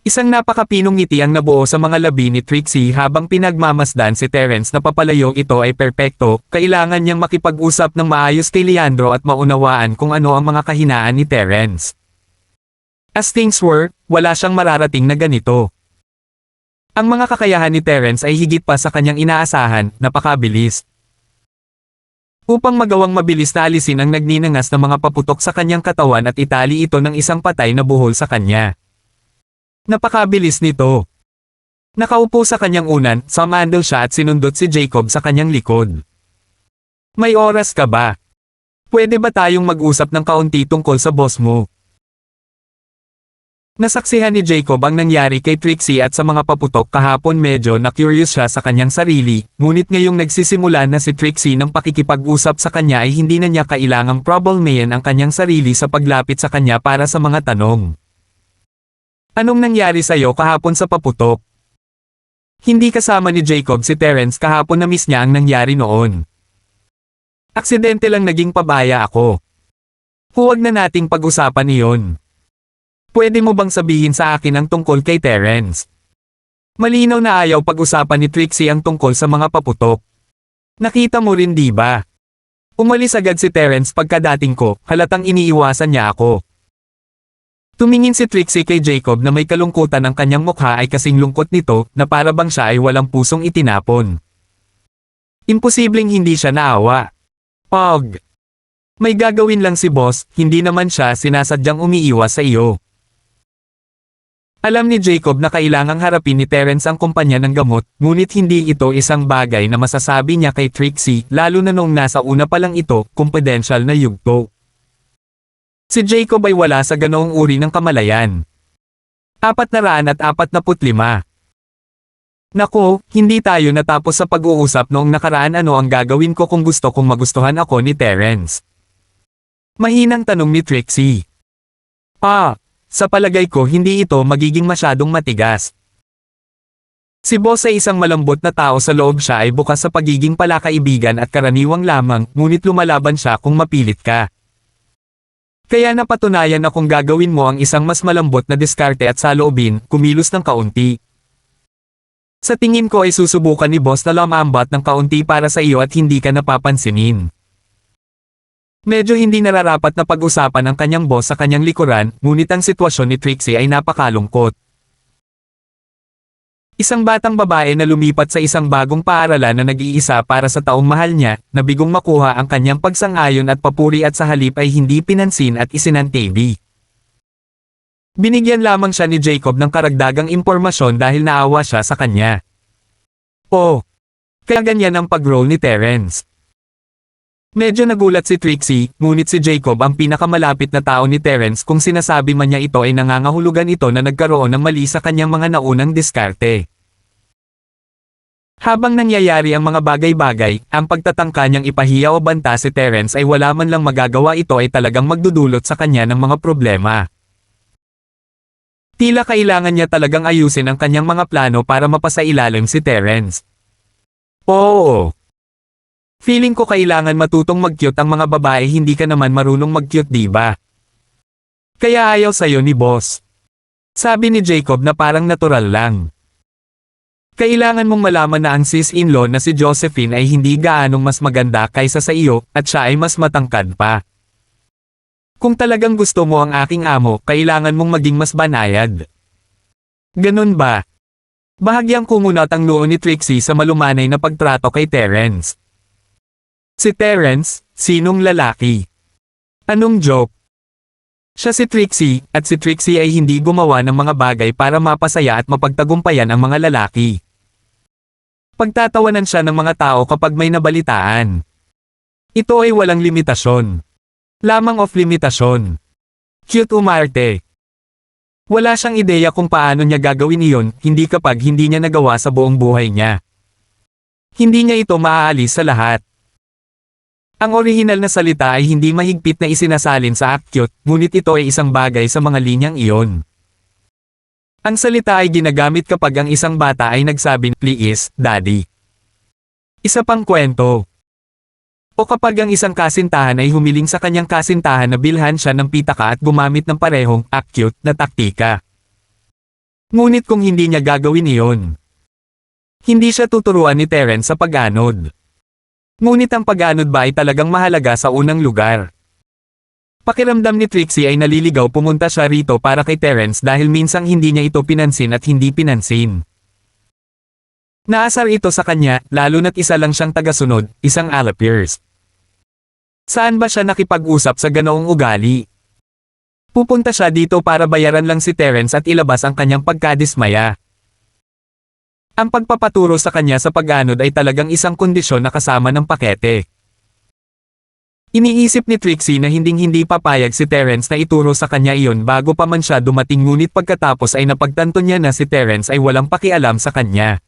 Isang napakapinong ngiti ang nabuo sa mga labi ni Trixie habang pinagmamasdan si Terence na papalayo ito ay perpekto, kailangan niyang makipag-usap ng maayos kay Leandro at maunawaan kung ano ang mga kahinaan ni Terence. As things were, wala siyang mararating na ganito. Ang mga kakayahan ni Terence ay higit pa sa kanyang inaasahan, napakabilis. Upang magawang mabilis na alisin ang nagninangas na mga paputok sa kanyang katawan at itali ito ng isang patay na buhol sa kanya. Napakabilis nito. Nakaupo sa kanyang unan, sumandal siya at sinundot si Jacob sa kanyang likod. May oras ka ba? Pwede ba tayong mag-usap ng kaunti tungkol sa boss mo? Nasaksihan ni Jacob ang nangyari kay Trixie at sa mga paputok kahapon. Medyo na-curious siya sa kanyang sarili, ngunit ngayong nagsisimula na si Trixie ng pakikipag-usap sa kanya ay hindi na niya kailangang problemahin ang kanyang sarili sa paglapit sa kanya para sa mga tanong. Anong nangyari sa'yo kahapon sa paputok? Hindi kasama ni Jacob si Terence kahapon, na miss niya ang nangyari noon. Aksidente lang, naging pabaya ako. Huwag na nating pag-usapan iyon. Pwede mo bang sabihin sa akin ang tungkol kay Terence? Malinaw na ayaw pag-usapan ni Trixie ang tungkol sa mga paputok. Nakita mo rin, di ba? Umalis agad si Terence pagkadating ko, halatang iniiwasan niya ako. Tumingin si Trixie kay Jacob na may kalungkutan, ang kanyang mukha ay kasing lungkot nito, na para bang siya ay walang pusong itinapon. Imposibleng hindi siya naawa. Pog! May gagawin lang si boss, hindi naman siya sinasadyang umiiwas sa iyo. Alam ni Jacob na kailangang harapin ni Terence ang kumpanya ng gamot, ngunit hindi ito isang bagay na masasabi niya kay Trixie, lalo na nung nasa una pa lang ito, confidential na yugto. Si Jacob ay wala sa ganoong uri ng kamalayan. 445. Naku, hindi tayo natapos sa pag-uusap noong nakaraan. Ano ang gagawin ko kung gusto kong magustuhan ako ni Terence? Mahinang tanong ni Trixie. Sa palagay ko hindi ito magiging masyadong matigas. Si boss ay isang malambot na tao, sa loob siya ay bukas sa pagiging palakaibigan at karaniwang lamang, ngunit lumalaban siya kung mapilit ka. Kaya napatunayan na kung gagawin mo ang isang mas malambot na diskarte at saloobin, kumilos ng kaunti. Sa tingin ko ay susubukan ni boss na lumambat ng kaunti para sa iyo at hindi ka napapansinin. Medyo hindi nararapat na pag-usapan ang kanyang boss sa kanyang likuran, ngunit ang sitwasyon ni Trixie ay napakalungkot. Isang batang babae na lumipat sa isang bagong paaralan na nag-iisa para sa taong mahal niya, na bigong makuha ang kanyang pagsang-ayon at papuri at sa halip ay hindi pinansin at isinantabi. Binigyan lamang siya ni Jacob ng karagdagang impormasyon dahil naawa siya sa kanya. Oh, kaya ganyan ang pag-roll ni Terence. Medyo nagulat si Trixie, ngunit si Jacob ang pinakamalapit na tao ni Terence kung sinasabi man niya ito ay nangangahulugan ito na nagkaroon ng mali sa kanyang mga naunang diskarte. Habang nangyayari ang mga bagay-bagay, ang pagtatangka niyang ipahiya o banta si Terence ay wala man lang magagawa, ito ay talagang magdudulot sa kanya ng mga problema. Tila kailangan niya talagang ayusin ang kanyang mga plano para mapasailalim si Terence. Oo. Feeling ko kailangan matutong mag-cute ang mga babae, hindi ka naman marunong mag-cute, diba? Kaya ayaw sa'yo ni boss. Sabi ni Jacob na parang natural lang. Kailangan mong malaman na ang sis-in-law na si Josephine ay hindi gaanong mas maganda kaysa sa iyo, at siya ay mas matangkad pa. Kung talagang gusto mo ang aking amo, kailangan mong maging mas banayad. Ganun ba? Bahagyang kumunat ang noo ni Trixie sa malumanay na pagtrato kay Terence. Si Terence, sinong lalaki? Anong joke? Siya si Trixie, at si Trixie ay hindi gumawa ng mga bagay para mapasaya at mapagtagumpayan ang mga lalaki. Pagtatawanan siya ng mga tao kapag may nabalitaan. Ito ay walang limitasyon. Lamang off limitasyon. Cute umarte. Wala siyang ideya kung paano niya gagawin iyon, hindi kapag hindi niya nagawa sa buong buhay niya. Hindi niya ito maaalis sa lahat. Ang orihinal na salita ay hindi mahigpit na isinasalin sa act cute, ngunit ito ay isang bagay sa mga linyang iyon. Ang salita ay ginagamit kapag ang isang bata ay nagsabing, "Please, Daddy." Isa pang kwento. O kapag ang isang kasintahan ay humiling sa kanyang kasintahan na bilhan siya ng pitaka at gumamit ng parehong act cute na taktika. Ngunit kung hindi niya gagawin iyon, hindi siya tuturuan ni Terence sa pag-anod. Ngunit ang pag-anod ba ay talagang mahalaga sa unang lugar? Pakiramdam ni Trixie ay naliligaw, pumunta siya rito para kay Terence dahil minsang hindi niya ito pinansin at hindi pinansin. Naasar ito sa kanya, lalo na't isa lang siyang tagasunod, isang Alapiers. Saan ba siya nakipag-usap sa ganoong ugali? Pupunta siya dito para bayaran lang si Terence at ilabas ang kanyang pagkadismaya. Ang pagpapaturo sa kanya sa pag-anod ay talagang isang kondisyon na kasama ng pakete. Iniisip ni Trixie na hinding-hindi papayag si Terence na ituro sa kanya iyon bago pa man siya dumating, ngunit pagkatapos ay napagtanto niya na si Terence ay walang pakialam sa kanya.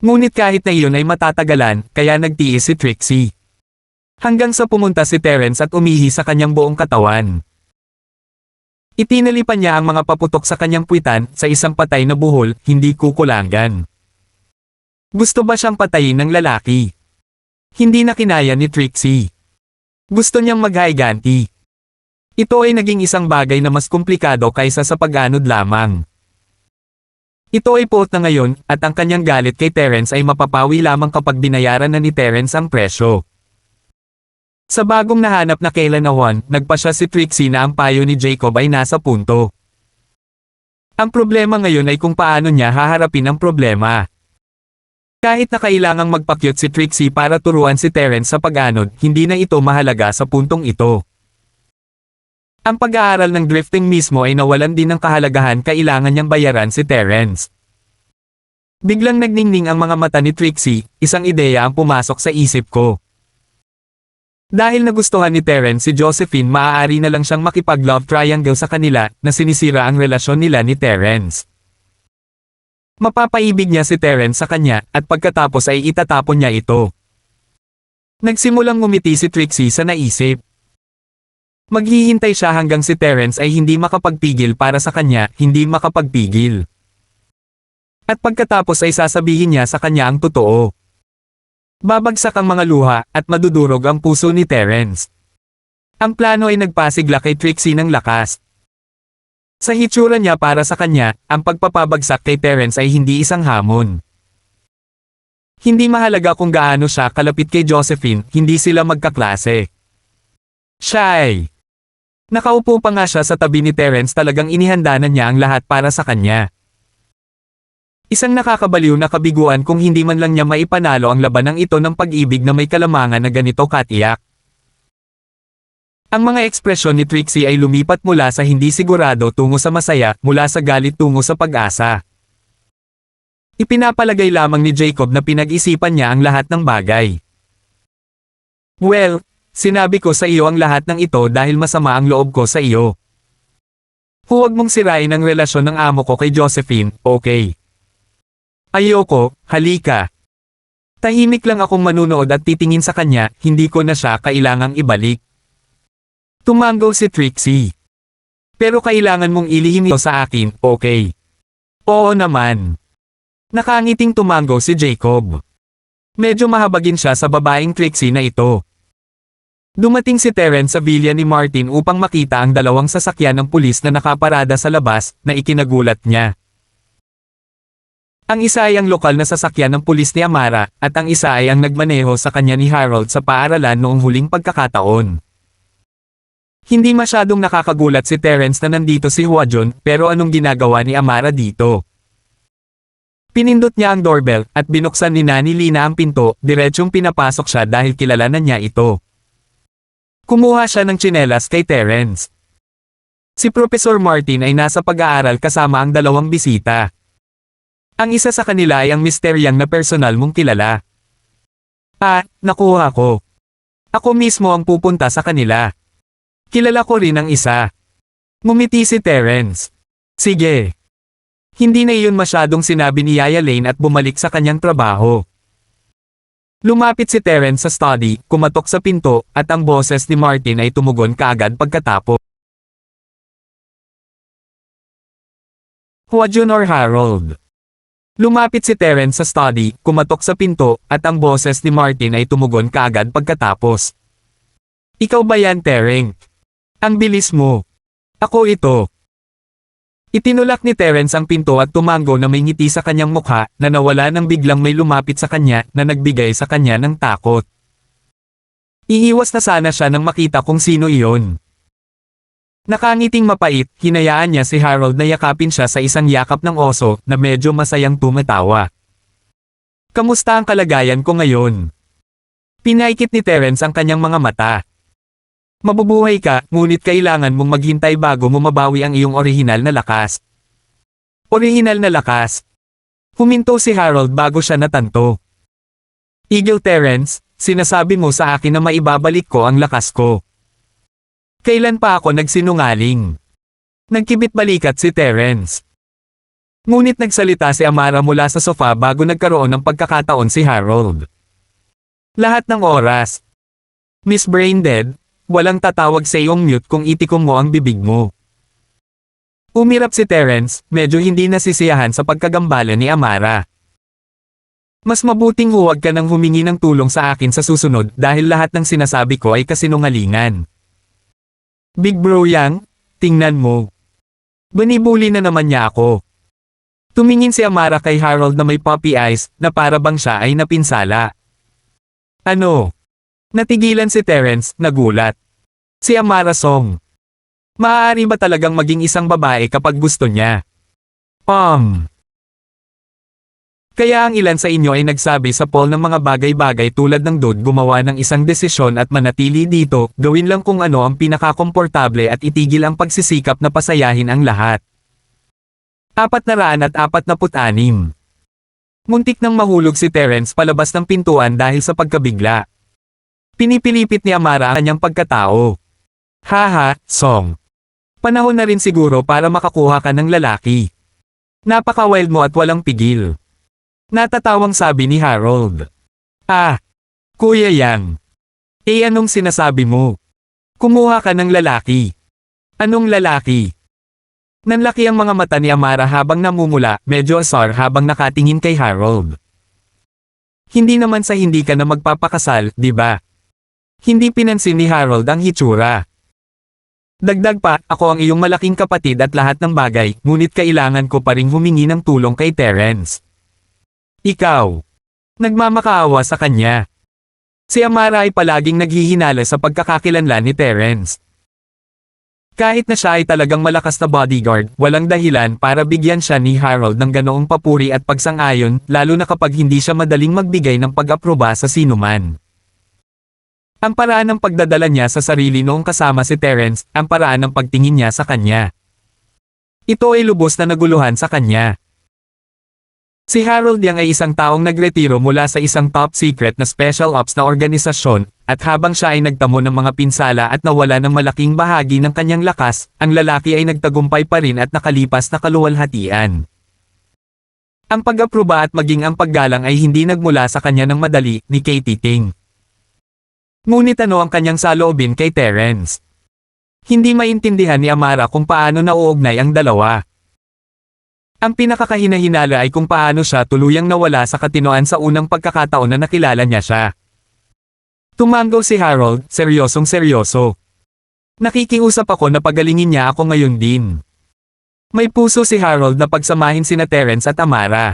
Ngunit kahit na iyon ay matatagalan, kaya nagtiis si Trixie. Hanggang sa pumunta si Terence at umihi sa kanyang buong katawan. Itinalipan niya ang mga paputok sa kanyang puwitan, sa isang patay na buhol, hindi kukulangan. Gusto ba siyang patayin ng lalaki? Hindi na kinaya ni Trixie. Gusto niyang maghaiganti. Ito ay naging isang bagay na mas komplikado kaysa sa pag-anod lamang. Ito ay puot na ngayon, at ang kanyang galit kay Terence ay mapapawi lamang kapag binayaran na ni Terence ang presyo. Sa bagong nahanap na kailanawan, nagpa siya si Trixie na ang payo ni Jacob ay nasa punto. Ang problema ngayon ay kung paano niya haharapin ang problema. Kahit na kailangang magpa-cute si Trixie para turuan si Terence sa pag-anod, hindi na ito mahalaga sa puntong ito. Ang pag-aaral ng drifting mismo ay nawalan din ng kahalagahan, kailangan niyang bayaran si Terence. Biglang nagningning ang mga mata ni Trixie, isang ideya ang pumasok sa isip ko. Dahil nagustuhan ni Terence si Josephine, maaari na lang siyang makipag-love triangle sa kanila, na sinisira ang relasyon nila ni Terence. Mapapaibig niya si Terence sa kanya, at pagkatapos ay itatapon niya ito. Nagsimulang ngumiti si Trixie sa naisip. Maghihintay siya hanggang si Terence ay hindi makapagpigil para sa kanya, hindi makapagpigil. At pagkatapos ay sasabihin niya sa kanya ang totoo. Babagsak ang mga luha, at madudurog ang puso ni Terence. Ang plano ay nagpasigla kay Trixie ng lakas. Sa hitsura niya para sa kanya, ang pagpapabagsak kay Terence ay hindi isang hamon. Hindi mahalaga kung gaano siya kalapit kay Josephine, hindi sila magkaklase. Siya. Nakaupo pa nga siya sa tabi ni Terence, talagang inihanda na niya ang lahat para sa kanya. Isang nakakabaliw na kabiguan kung hindi man lang niya maipanalo ang labanang ito ng pag-ibig na may kalamangan na ganito katiyak. Ang mga ekspresyon ni Trixie ay lumipat mula sa hindi sigurado tungo sa masaya, mula sa galit tungo sa pag-asa. Ipinapalagay lamang ni Jacob na pinag-isipan niya ang lahat ng bagay. Well, sinabi ko sa iyo ang lahat ng ito dahil masama ang loob ko sa iyo. Huwag mong sirain ang relasyon ng amo ko kay Josephine, okay? Ayoko, halika. Tahimik lang akong manunood at titingin sa kanya, hindi ko na siya kailangang ibalik. Tumango si Trixie. Pero kailangan mong ilihim ito sa akin, okay? Oo naman. Nakangiting tumango si Jacob. Medyo mahabagin siya sa babaeng Trixie na ito. Dumating si Terence sa villa ni Martin upang makita ang dalawang sasakyan ng pulis na nakaparada sa labas, na ikinagulat niya. Ang isa ay ang lokal na sasakyan ng pulis ni Amara, at ang isa ay ang nagmaneho sa kanya ni Harold sa paaralan noong huling pagkakataon. Hindi masyadong nakakagulat si Terence na nandito si Hwajon, pero anong ginagawa ni Amara dito? Pinindot niya ang doorbell, at binuksan ni Nani Lina ang pinto, diretsong pinapasok siya dahil kilala na niya ito. Kumuha siya ng tsinelas kay Terence. Si Professor Martin ay nasa pag-aaral kasama ang dalawang bisita. Ang isa sa kanila ay ang misteryang na personal mong kilala. Nakuha ko. Ako mismo ang pupunta sa kanila. Kilala ko rin ang isa. Ngumiti si Terence. Sige. Hindi na iyon masyadong sinabi ni Yaya Lane at bumalik sa kanyang trabaho. Lumapit si Terence sa study, kumatok sa pinto, at ang boses ni Martin ay tumugon kaagad pagkatapos. Hwajon or Harold? Lumapit si Terence sa study, kumatok sa pinto, at ang boses ni Martin ay tumugon kaagad pagkatapos. Ikaw ba yan, Tereng? Ang bilis mo. Ako ito. Itinulak ni Terence ang pinto at tumango na may ngiti sa kanyang mukha, na nawala nang biglang may lumapit sa kanya, na nagbigay sa kanya ng takot. Iiwas na sana siya nang makita kung sino iyon. Nakangiting mapait, hinayaan niya si Harold na yakapin siya sa isang yakap ng oso, na medyo masayang tumatawa. Kamusta ang kalagayan ko ngayon? Pinaikit ni Terence ang kanyang mga mata. Mabubuhay ka, ngunit kailangan mong maghintay bago mo mabawi ang iyong orihinal na lakas. Orihinal na lakas? Huminto si Harold bago siya natanto. Eagle Terence, sinasabi mo sa akin na maibabalik ko ang lakas ko. Kailan pa ako nagsinungaling? Nagkibit-balikat si Terence. Ngunit nagsalita si Amara mula sa sofa bago nagkaroon ng pagkakataon si Harold. Lahat ng oras. Miss Braindead, walang tatawag sa iyong mute kung itikom mo ang bibig mo. Umirap si Terence, medyo hindi nasisiyahan sa pagkagambala ni Amara. Mas mabuting huwag ka nang humingi ng tulong sa akin sa susunod dahil lahat ng sinasabi ko ay kasinungalingan. Big Bro Yang, tingnan mo. Binibuli na naman niya ako. Tumingin si Amara kay Harold na may puppy eyes, na para bang siya ay napinsala. Ano? Natigilan si Terence, nagulat. Si Amara Song. Maaari ba talagang maging isang babae kapag gusto niya? Kaya ang ilan sa inyo ay nagsabi sa poll ng mga bagay-bagay tulad ng Dod gumawa ng isang desisyon at manatili dito, gawin lang kung ano ang pinakakomportable at itigil ang pagsisikap na pasayahin ang lahat. 446. Muntik nang mahulog si Terence palabas ng pintuan dahil sa pagkabigla. Pinipilipit ni Amara ang kanyang pagkatao. Haha, Song. Panahon na rin siguro para makakuha ka ng lalaki. Napaka-wild mo at walang pigil. Natatawang sabi ni Harold. Kuya Yang. Anong sinasabi mo? Kumuha ka ng lalaki. Anong lalaki? Nanlaki ang mga mata ni Amara habang namumula, medyo asar habang nakatingin kay Harold. Hindi naman sa hindi ka na magpapakasal, di ba? Hindi pinansin ni Harold ang hitsura. Dagdag pa, ako ang iyong malaking kapatid at lahat ng bagay, ngunit kailangan ko pa ring humingi ng tulong kay Terence. Ikaw. Nagmamakaawa sa kanya. Si Amara ay palaging naghihinala sa pagkakakilanlan ni Terence. Kahit na siya ay talagang malakas na bodyguard, walang dahilan para bigyan siya ni Harold ng ganoong papuri at pagsang-ayon, lalo na kapag hindi siya madaling magbigay ng pag-aproba sa sinuman. Ang paraan ng pagdadala niya sa sarili noong kasama si Terence, ang paraan ng pagtingin niya sa kanya. Ito ay lubos na naguluhan sa kanya. Si Harold Yang ay isang taong nagretiro mula sa isang top secret na special ops na organisasyon, at habang siya ay nagtamo ng mga pinsala at nawala ng malaking bahagi ng kanyang lakas, ang lalaki ay nagtagumpay pa rin at nakalipas na kaluwalhatian. Ang pag-aproba at maging ang paggalang ay hindi nagmula sa kanya ng madali, ni Katie Ting. Ngunit ano ang kanyang saloobin kay Terence? Hindi maintindihan ni Amara kung paano nauugnay ang dalawa. Ang pinakakahinahinala ay kung paano siya tuluyang nawala sa katinoan sa unang pagkakataon na nakilala niya siya. Tumango si Harold, seryosong seryoso. Nakikiusap ako na pagalingin niya ako ngayon din. May puso si Harold na pagsamahin sina Terence at Amara.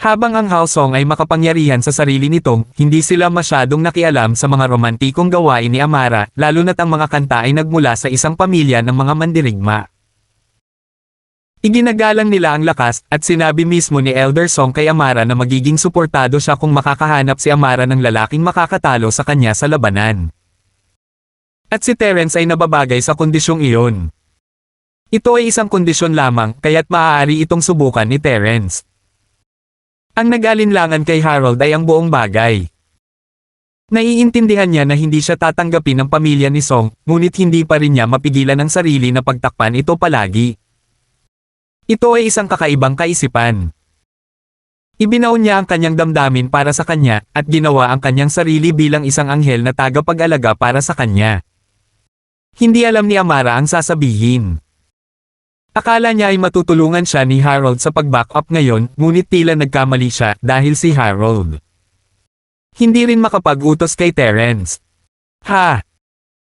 Habang ang Hwasong ay makapangyarihan sa sarili nitong, hindi sila masyadong nakialam sa mga romantikong gawain ni Amara, lalo na't ang mga kanta ay nagmula sa isang pamilya ng mga mandirigma. Iginagalang nila ang lakas, at sinabi mismo ni Elder Song kay Amara na magiging suportado siya kung makakahanap si Amara ng lalaking makakatalo sa kanya sa labanan. At si Terence ay nababagay sa kondisyong iyon. Ito ay isang kondisyon lamang, kaya't maaari itong subukan ni Terence. Ang nag-alinlangan kay Harold ay ang buong bagay. Naiintindihan niya na hindi siya tatanggapin ng pamilya ni Song, ngunit hindi pa rin niya mapigilan ang sarili na pagtakpan ito palagi. Ito ay isang kakaibang kaisipan. Ibinaon niya ang kanyang damdamin para sa kanya, at ginawa ang kanyang sarili bilang isang anghel na tagapag-alaga para sa kanya. Hindi alam ni Amara ang sasabihin. Akala niya ay matutulungan siya ni Harold sa pag-back up ngayon, ngunit tila nagkamali siya dahil si Harold hindi rin makapag-utos kay Terence. Ha!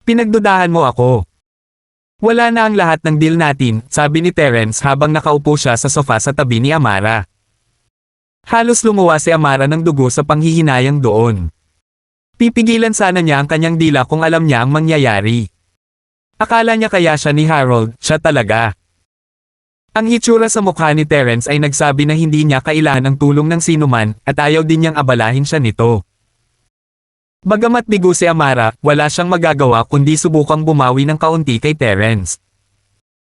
Pinagdudahan mo ako. Wala na ang lahat ng deal natin, sabi ni Terence habang nakaupo siya sa sofa sa tabi ni Amara. Halos lumuwa si Amara ng dugo sa panghihinayang doon. Pipigilan sana niya ang kanyang dila kung alam niya ang mangyayari. Akala niya kaya siya ni Harold, siya talaga. Ang hitsura sa mukha ni Terence ay nagsabi na hindi niya kailangan ng tulong ng sinuman, at ayaw din niyang abalahin siya nito. Bagamat bigo si Amara, wala siyang magagawa kundi subukang bumawi ng kaunti kay Terence.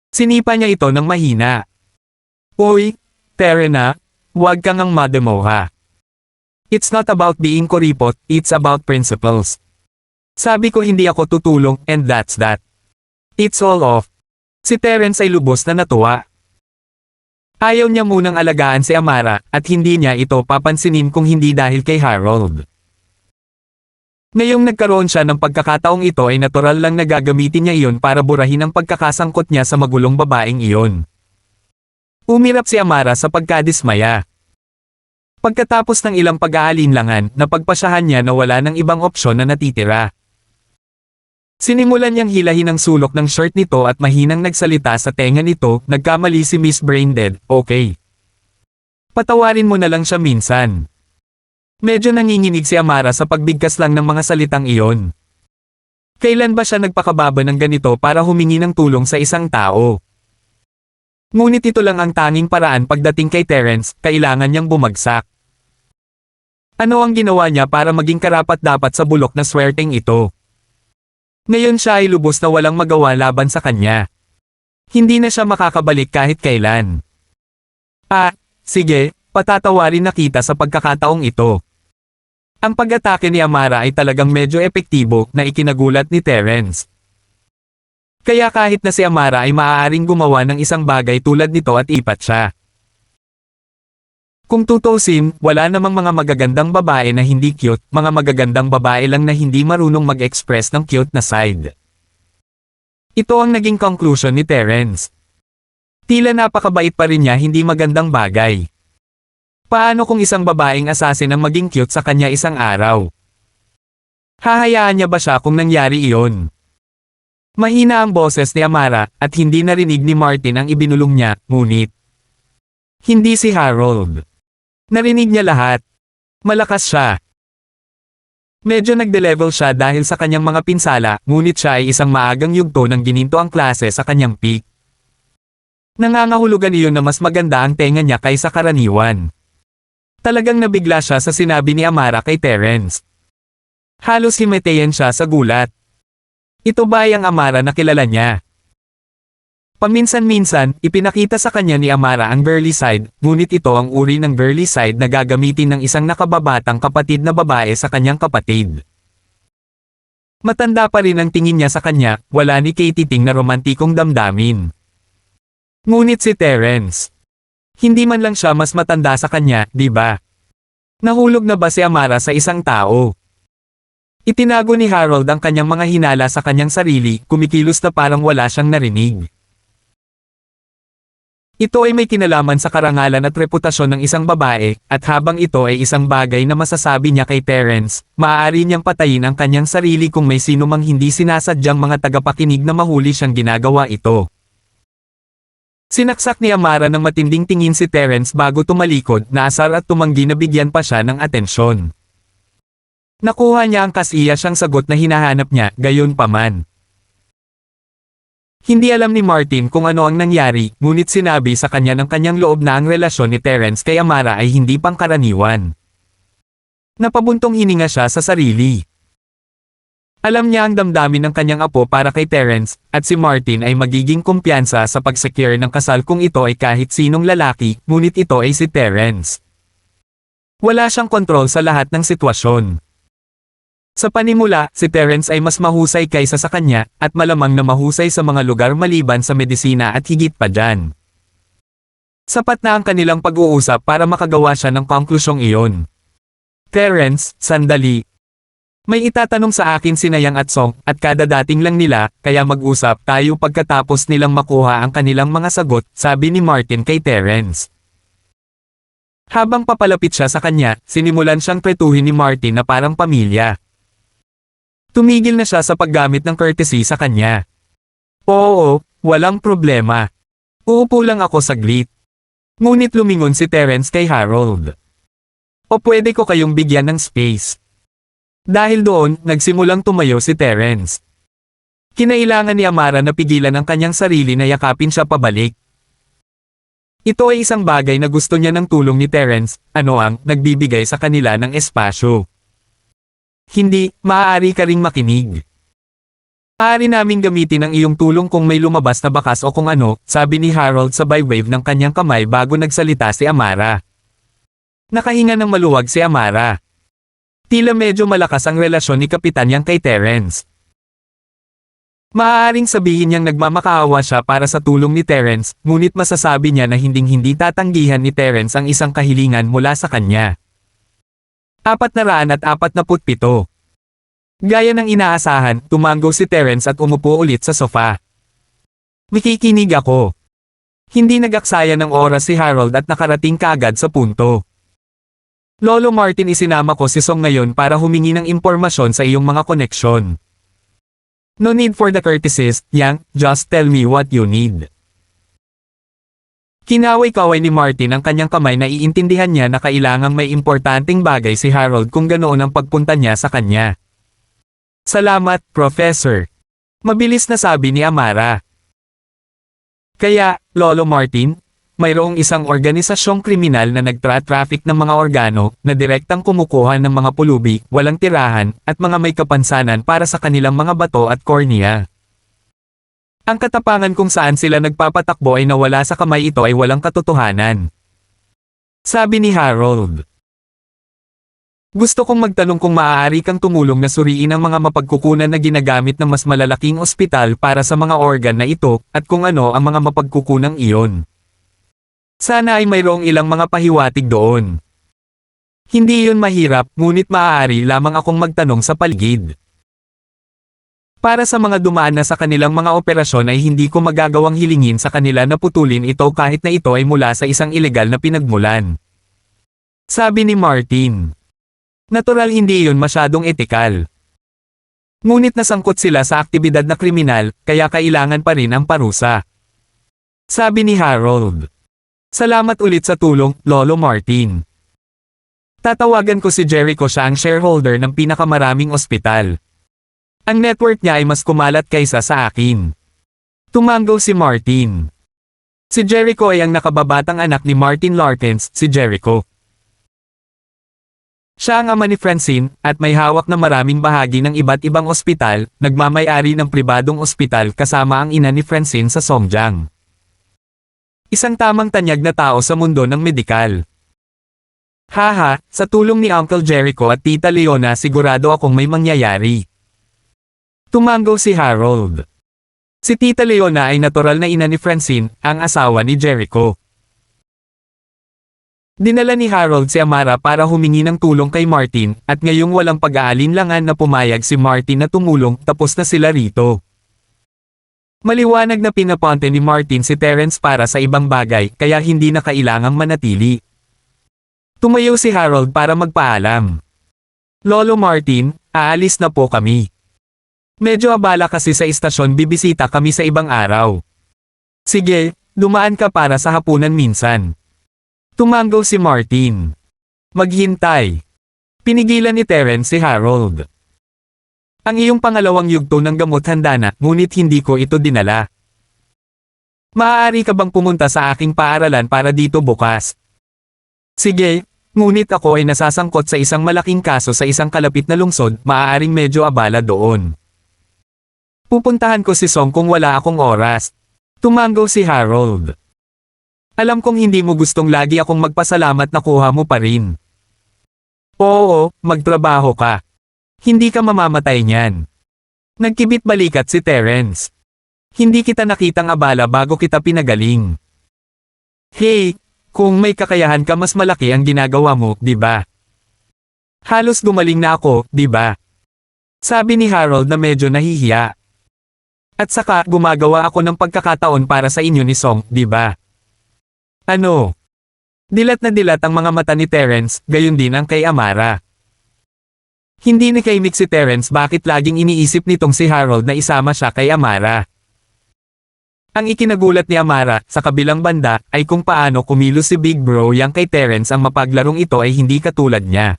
Sinipa niya ito ng mahina. Uy, Terena, huwag kang ang mademoha. It's not about being kuripot, it's about principles. Sabi ko hindi ako tutulong, and that's that. It's all off. Si Terence ay lubos na natuwa. Ayaw niya munang alagaan si Amara, at hindi niya ito papansinin kung hindi dahil kay Harold. Ngayong nagkaroon siya ng pagkakataong ito ay natural lang na gagamitin niya iyon para burahin ang pagkakasangkot niya sa magulong babaeng iyon. Umirap si Amara sa pagkadismaya. Pagkatapos ng ilang pag-aalinlangan, napagpasyahan niya na wala ng ibang opsyon na natitira. Sinimulan niyang hilahin ang sulok ng shirt nito at mahinang nagsalita sa tenga nito, nagkamali si Miss Braindead, okay. Patawarin mo na lang siya minsan. Medyo nanginginig si Amara sa pagbigkas lang ng mga salitang iyon. Kailan ba siya nagpakababa ng ganito para humingi ng tulong sa isang tao? Ngunit ito lang ang tanging paraan pagdating kay Terence, kailangan niyang bumagsak. Ano ang ginawa niya para maging karapat-dapat sa bulok na swerteng ito? Ngayon siya ay lubos na walang magawa laban sa kanya. Hindi na siya makakabalik kahit kailan. Sige, patatawarin na kita sa pagkakataong ito. Ang pag-atake ni Amara ay talagang medyo epektibo na ikinagulat ni Terence. Kaya kahit na si Amara ay maaaring gumawa ng isang bagay tulad nito at ipat siya. Kung tutusin, wala namang mga magagandang babae na hindi cute, mga magagandang babae lang na hindi marunong mag-express ng cute na side. Ito ang naging conclusion ni Terence. Tila napakabait pa rin niya hindi magandang bagay. Paano kung isang babaeng assassin ang maging cute sa kanya isang araw? Hahayaan niya ba siya kung nangyari iyon? Mahina ang boses ni Amara, at hindi narinig ni Martin ang ibinulong niya, ngunit hindi si Harold. Narinig niya lahat. Malakas siya. Medyo nagde-level siya dahil sa kanyang mga pinsala, ngunit siya ay isang maagang yugto ng gininto ang klase sa kanyang peak. Nangangahulugan iyon na mas maganda ang tenga niya kaysa karaniwan. Talagang nabigla siya sa sinabi ni Amara kay Terence. Halos himatayan siya sa gulat. Ito ba ay ang Amara na kilala niya? Paminsan-minsan, ipinakita sa kanya ni Amara ang girly side, ngunit ito ang uri ng girly side na gagamitin ng isang nakababatang kapatid na babae sa kanyang kapatid. Matanda pa rin ang tingin niya sa kanya, wala ni Katie ting na romantikong damdamin. Ngunit si Terence, hindi man lang siya mas matanda sa kanya, di ba? Nahulog na ba si Amara sa isang tao? Itinago ni Harold ang kanyang mga hinala sa kanyang sarili, kumikilos na parang wala siyang narinig. Ito ay may kinalaman sa karangalan at reputasyon ng isang babae, at habang ito ay isang bagay na masasabi niya kay Terence, maaari niyang patayin ang kanyang sarili kung may sino mang hindi sinasadyang mga tagapakinig na mahuli siyang ginagawa ito. Sinaksak ni Amara ng matinding tingin si Terence bago tumalikod, naasar at tumanggi na bigyan pa siya ng atensyon. Nakuha niya ang kasiya siyang sagot na hinahanap niya, gayon pa man. Hindi alam ni Martin kung ano ang nangyari, ngunit sinabi sa kanya ng kanyang loob na ang relasyon ni Terence kay Amara ay hindi pangkaraniwan. Napabuntong hininga siya sa sarili. Alam niya ang damdamin ng kanyang apo para kay Terence, at si Martin ay magiging kumpiyansa sa pag-secure ng kasal kung ito ay kahit sinong lalaki, ngunit ito ay si Terence. Wala siyang kontrol sa lahat ng sitwasyon. Sa panimula, si Terence ay mas mahusay kaysa sa kanya, at malamang na mahusay sa mga lugar maliban sa medisina at higit pa dyan. Sapat na ang kanilang pag-uusap para makagawa siya ng konklusyong iyon. Terence, sandali. May itatanong sa akin si Nayang at Song, at kada dating lang nila, kaya mag-usap tayo pagkatapos nilang makuha ang kanilang mga sagot, sabi ni Martin kay Terence. Habang papalapit siya sa kanya, sinimulan siyang tretuhin ni Martin na parang pamilya. Tumigil na siya sa paggamit ng courtesy sa kanya. Oo, walang problema. Uupo lang ako saglit. Ngunit lumingon si Terence kay Harold. O pwede ko kayong bigyan ng space. Dahil doon, nagsimulang tumayo si Terence. Kinailangan ni Amara na pigilan ang kanyang sarili na yakapin siya pabalik. Ito ay isang bagay na gusto niya ng tulong ni Terence, nagbibigay sa kanila ng espasyo. Hindi, maaari ka ring makinig. Maaari naming gamitin ang iyong tulong kung may lumabas na bakas o kung ano, sabi ni Harold sabay wave ng kanyang kamay bago nagsalita si Amara. Nakahinga ng maluwag si Amara. Tila medyo malakas ang relasyon ni Kapitan yang kay Terence. Maaaring sabihin niyang nagmamakaawa siya para sa tulong ni Terence, ngunit masasabi niya na hinding-hindi tatanggihan ni Terence ang isang kahilingan mula sa kanya. 447. Gaya ng inaasahan, tumango si Terence at umupo ulit sa sofa. Nakikinig ako. Hindi nag-aksaya ng oras si Harold at nakarating kaagad sa punto. Lolo Martin, isinama ko si Song ngayon para humingi ng impormasyon sa iyong mga koneksyon. No need for the courtesies, Yang, just tell me what you need. Kinaway-kaway ni Martin ang kanyang kamay na iintindihan niya na kailangang may importanteng bagay si Harold kung ganoon ang pagpunta niya sa kanya. Salamat, Professor. Mabilis na sabi ni Amara. Kaya, Lolo Martin, mayroong isang organisasyong kriminal na nagtra-traffic ng mga organo na direktang kumukuha ng mga pulubi, walang tirahan, at mga may kapansanan para sa kanilang mga bato at kornea. Ang katapangan kung saan sila nagpapatakbo ay nawala sa kamay ito ay walang katotohanan. Sabi ni Harold. Gusto kong magtanong kung maaari kang tumulong na suriin ang mga mapagkukunan na ginagamit ng mas malalaking ospital para sa mga organ na ito, at kung ano ang mga mapagkukunang iyon. Sana ay mayroong ilang mga pahiwatig doon. Hindi iyon mahirap, ngunit maaari lamang akong magtanong sa paligid. Para sa mga dumaan na sa kanilang mga operasyon ay hindi ko magagawang hilingin sa kanila na putulin ito kahit na ito ay mula sa isang ilegal na pinagmulan. Sabi ni Martin. Natural, hindi iyon masyadong etikal. Ngunit nasangkot sila sa aktibidad na kriminal, kaya kailangan pa rin ang parusa. Sabi ni Harold. Salamat ulit sa tulong, Lolo Martin. Tatawagan ko si Jericho, siya ang shareholder ng pinakamaraming ospital. Ang network niya ay mas kumalat kaysa sa akin. Tumanggo si Martin. Si Jericho ay ang nakababatang anak ni Martin Larkins, si Jericho. Siya ang ama ni Francine, at may hawak na maraming bahagi ng iba't ibang ospital, nagmamay-ari ng pribadong ospital kasama ang ina ni Francine sa Songjiang. Isang tamang tanyag na tao sa mundo ng medikal. Haha, sa tulong ni Uncle Jericho at Tita Leona sigurado akong may mangyayari. Tumanggo si Harold. Si Tita Leona ay natural na ina ni Francine, ang asawa ni Jericho. Dinala ni Harold si Amara para humingi ng tulong kay Martin, at ngayong walang pag-aalinlangan na pumayag si Martin na tumulong, tapos na sila rito. Maliwanag na pinaponte ni Martin si Terence para sa ibang bagay, kaya hindi na kailangang manatili. Tumayo si Harold para magpaalam. Lolo Martin, aalis na po kami. Medyo abala kasi sa istasyon, bibisita kami sa ibang araw. Sige, dumaan ka para sa hapunan minsan. Tumanggo si Martin. Maghintay. Pinigilan ni Terence si Harold. Ang iyong pangalawang yugto ng gamot handa na, ngunit hindi ko ito dinala. Maaari ka bang pumunta sa aking paaralan para dito bukas? Sige, ngunit ako ay nasasangkot sa isang malaking kaso sa isang kalapit na lungsod, maaaring medyo abala doon. Pupuntahan ko si Song kung wala akong oras. Tumanggo si Harold. Alam kong hindi mo gustong lagi akong magpasalamat na kuha mo pa rin. Oo, magtrabaho ka. Hindi ka mamamatay niyan. Nagkibit balikat si Terence. Hindi kita nakitang abala bago kita pinagaling. Hey, kung may kakayahan ka mas malaki ang ginagawa mo, di ba? Halos gumaling na ako, di ba? Sabi ni Harold na medyo nahihiya. At saka gumagawa ako ng pagkakataon para sa inyo ni Song, di ba? Ano? Dilat na dilat ang mga mata ni Terence, gayon din ang kay Amara. Hindi ni kaimik si Terence bakit laging iniisip nitong si Harold na isama siya kay Amara. Ang ikinagulat ni Amara, sa kabilang banda, ay kung paano kumilos si Big Bro yang kay Terence ang mapaglarong ito ay hindi katulad niya.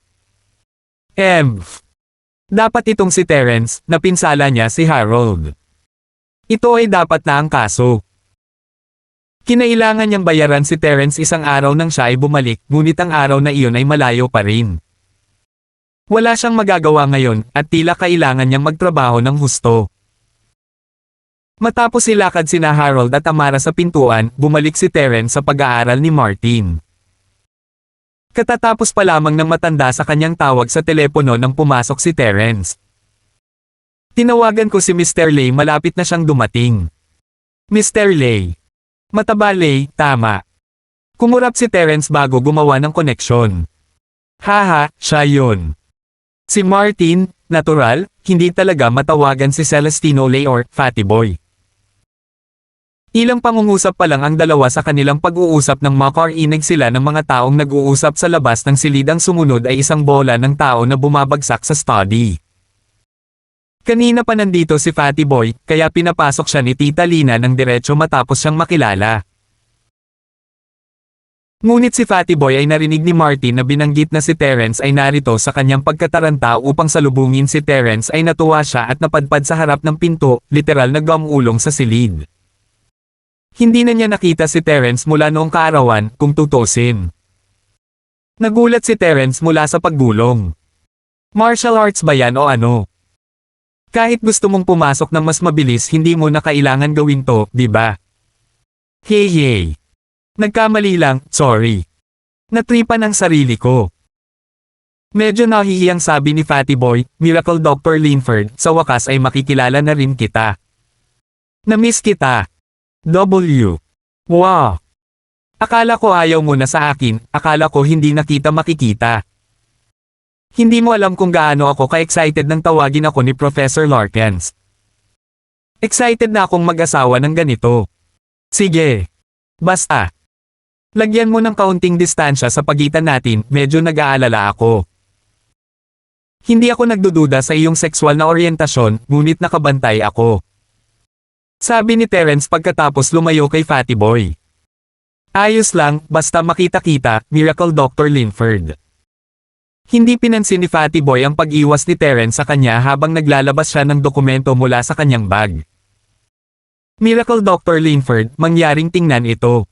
Dapat itong si Terence, napinsala niya si Harold. Ito ay dapat na ang kaso. Kinailangan niyang bayaran si Terence isang araw nang siya ay bumalik, ngunit ang araw na iyon ay malayo pa rin. Wala siyang magagawa ngayon, at tila kailangan niyang magtrabaho ng husto. Matapos ilakad sina Harold at Amara sa pintuan, bumalik si Terence sa pag-aaral ni Martin. Katatapos pa lamang ng matanda sa kanyang tawag sa telepono nang pumasok si Terence. Tinawagan ko si Mr. Lay, malapit na siyang dumating. Mr. Lay. Mataba Lay, tama. Kumurap si Terence bago gumawa ng koneksyon. Haha, siya yun. Si Martin, natural, hindi talaga matawagan si Celestino Lay or Fatty Boy. Ilang pangungusap pa lang ang dalawa sa kanilang pag-uusap nang makarinig sila ng mga taong nag-uusap sa labas ng silid. Ang sumunod ay isang bola ng tao na bumabagsak sa study. Kanina pa nandito si Fatty Boy, kaya pinapasok siya ni Tita Lina ng diretso matapos siyang makilala. Ngunit si Fatty Boy ay narinig ni Martin na binanggit na si Terence ay narito sa kanyang pagkataranta upang salubungin si Terence. Ay natuwa siya at napadpad sa harap ng pinto, literal na gamulong sa silid. Hindi na niya nakita si Terence mula noong kaarawan, kung tutusin. Nagulat si Terence mula sa paggulong. Martial arts ba yan o ano? Kahit gusto mong pumasok ng mas mabilis, hindi mo na kailangan gawin to, di ba? Hey. Nagkamali lang, sorry. Natripan ang sarili ko. Medyo nahihiyang sabi ni Fatty Boy, Miracle Dr. Linford, sa wakas ay makikilala na rin kita. Na-miss kita. W. Wow. Akala ko ayaw mo na sa akin, akala ko hindi na kita makikita. Hindi mo alam kung gaano ako ka-excited nang tawagin ako ni Professor Larkins. Excited na akong mag-asawa ng ganito. Sige. Basta. Lagyan mo ng kaunting distansya sa pagitan natin, medyo nag-aalala ako. Hindi ako nagdududa sa iyong sexual na oryentasyon, ngunit nakabantay ako. Sabi ni Terence pagkatapos lumayo kay Fatty Boy. Ayos lang, basta makita-kita, Miracle Dr. Linford. Hindi pinansin ni Fatty Boy ang pag-iwas ni Terence sa kanya habang naglalabas siya ng dokumento mula sa kanyang bag. Miracle Dr. Linford, mangyaring tingnan ito.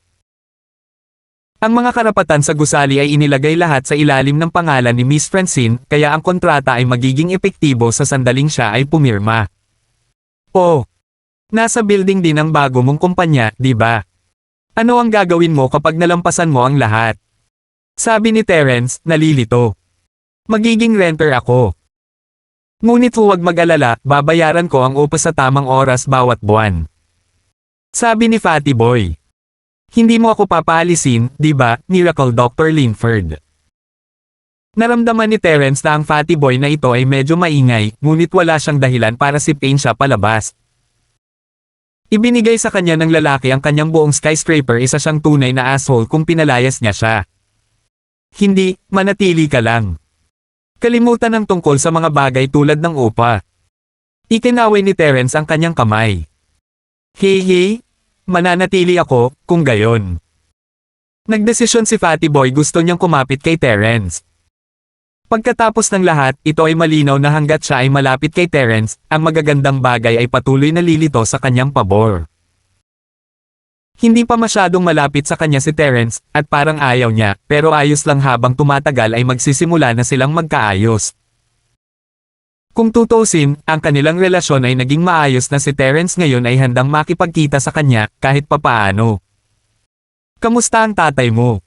Ang mga karapatan sa gusali ay inilagay lahat sa ilalim ng pangalan ni Miss Francine, kaya ang kontrata ay magiging epektibo sa sandaling siya ay pumirma. Oh! Nasa building din ang bago mong kumpanya, di ba? Ano ang gagawin mo kapag nalampasan mo ang lahat? Sabi ni Terence, nalilito. Magiging renter ako. Ngunit huwag mag-alala, babayaran ko ang upa sa tamang oras bawat buwan. Sabi ni Fatty Boy. Hindi mo ako papaalisin, di ba, Miracle Dr. Linford? Naramdaman ni Terence na ang Fatty Boy na ito ay medyo maingay, ngunit wala siyang dahilan para sipin siya palabas. Ibinigay sa kanya ng lalaki ang kanyang buong skyscraper, isa siyang tunay na asshole kung pinalayas niya siya. Hindi, manatili ka lang. Kalimutan ang tungkol sa mga bagay tulad ng upa. Ikinaway ni Terence ang kanyang kamay. Hey, mananatili ako, kung gayon. Nagdesisyon si Fatty Boy, gusto niyang kumapit kay Terence. Pagkatapos ng lahat, ito ay malinaw na hanggat siya ay malapit kay Terence, ang magagandang bagay ay patuloy na lilito sa kanyang pabor. Hindi pa masyadong malapit sa kanya si Terence, at parang ayaw niya, pero ayos lang habang tumatagal ay magsisimula na silang magkaayos. Kung tutusin, ang kanilang relasyon ay naging maayos na si Terence ngayon ay handang makipagkita sa kanya, kahit papaano. Kamusta ang tatay mo?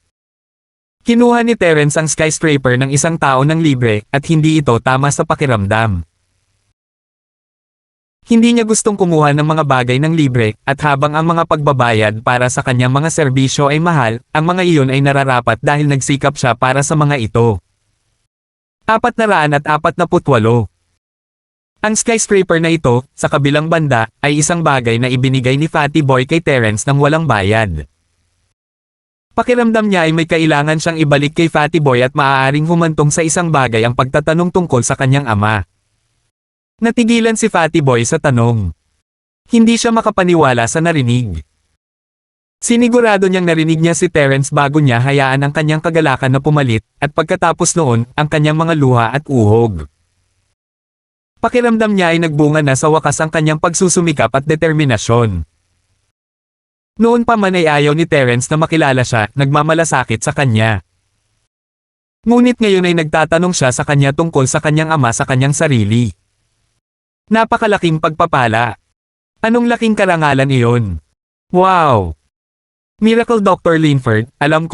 Kinuha ni Terence ang skyscraper ng isang tao ng libre, at hindi ito tama sa pakiramdam. Hindi niya gustong kumuha ng mga bagay ng libre, at habang ang mga pagbabayad para sa kanyang mga serbisyo ay mahal, ang mga iyon ay nararapat dahil nagsikap siya para sa mga ito. 448. Ang skyscraper na ito, sa kabilang banda, ay isang bagay na ibinigay ni Fatty Boy kay Terence nang walang bayad. Pakiramdam niya ay may kailangan siyang ibalik kay Fatty Boy at maaaring humantong sa isang bagay ang pagtatanong tungkol sa kanyang ama. Natigilan si Fatty Boy sa tanong. Hindi siya makapaniwala sa narinig. Sinigurado niyang narinig niya si Terence bago niya hayaan ang kanyang kagalakan na pumalit, at pagkatapos noon, ang kanyang mga luha at uhog. Pakiramdam niya ay nagbunga na sa wakas ang kanyang pagsusumikap at determinasyon. Noon pa man ay ayaw ni Terence na makilala siya, nagmamalasakit sa kanya. Ngunit ngayon ay nagtatanong siya sa kanya tungkol sa kanyang ama sa kanyang sarili. Napakalaking pagpapala. Anong laking karangalan iyon? Wow! Miracle Dr. Linford, alam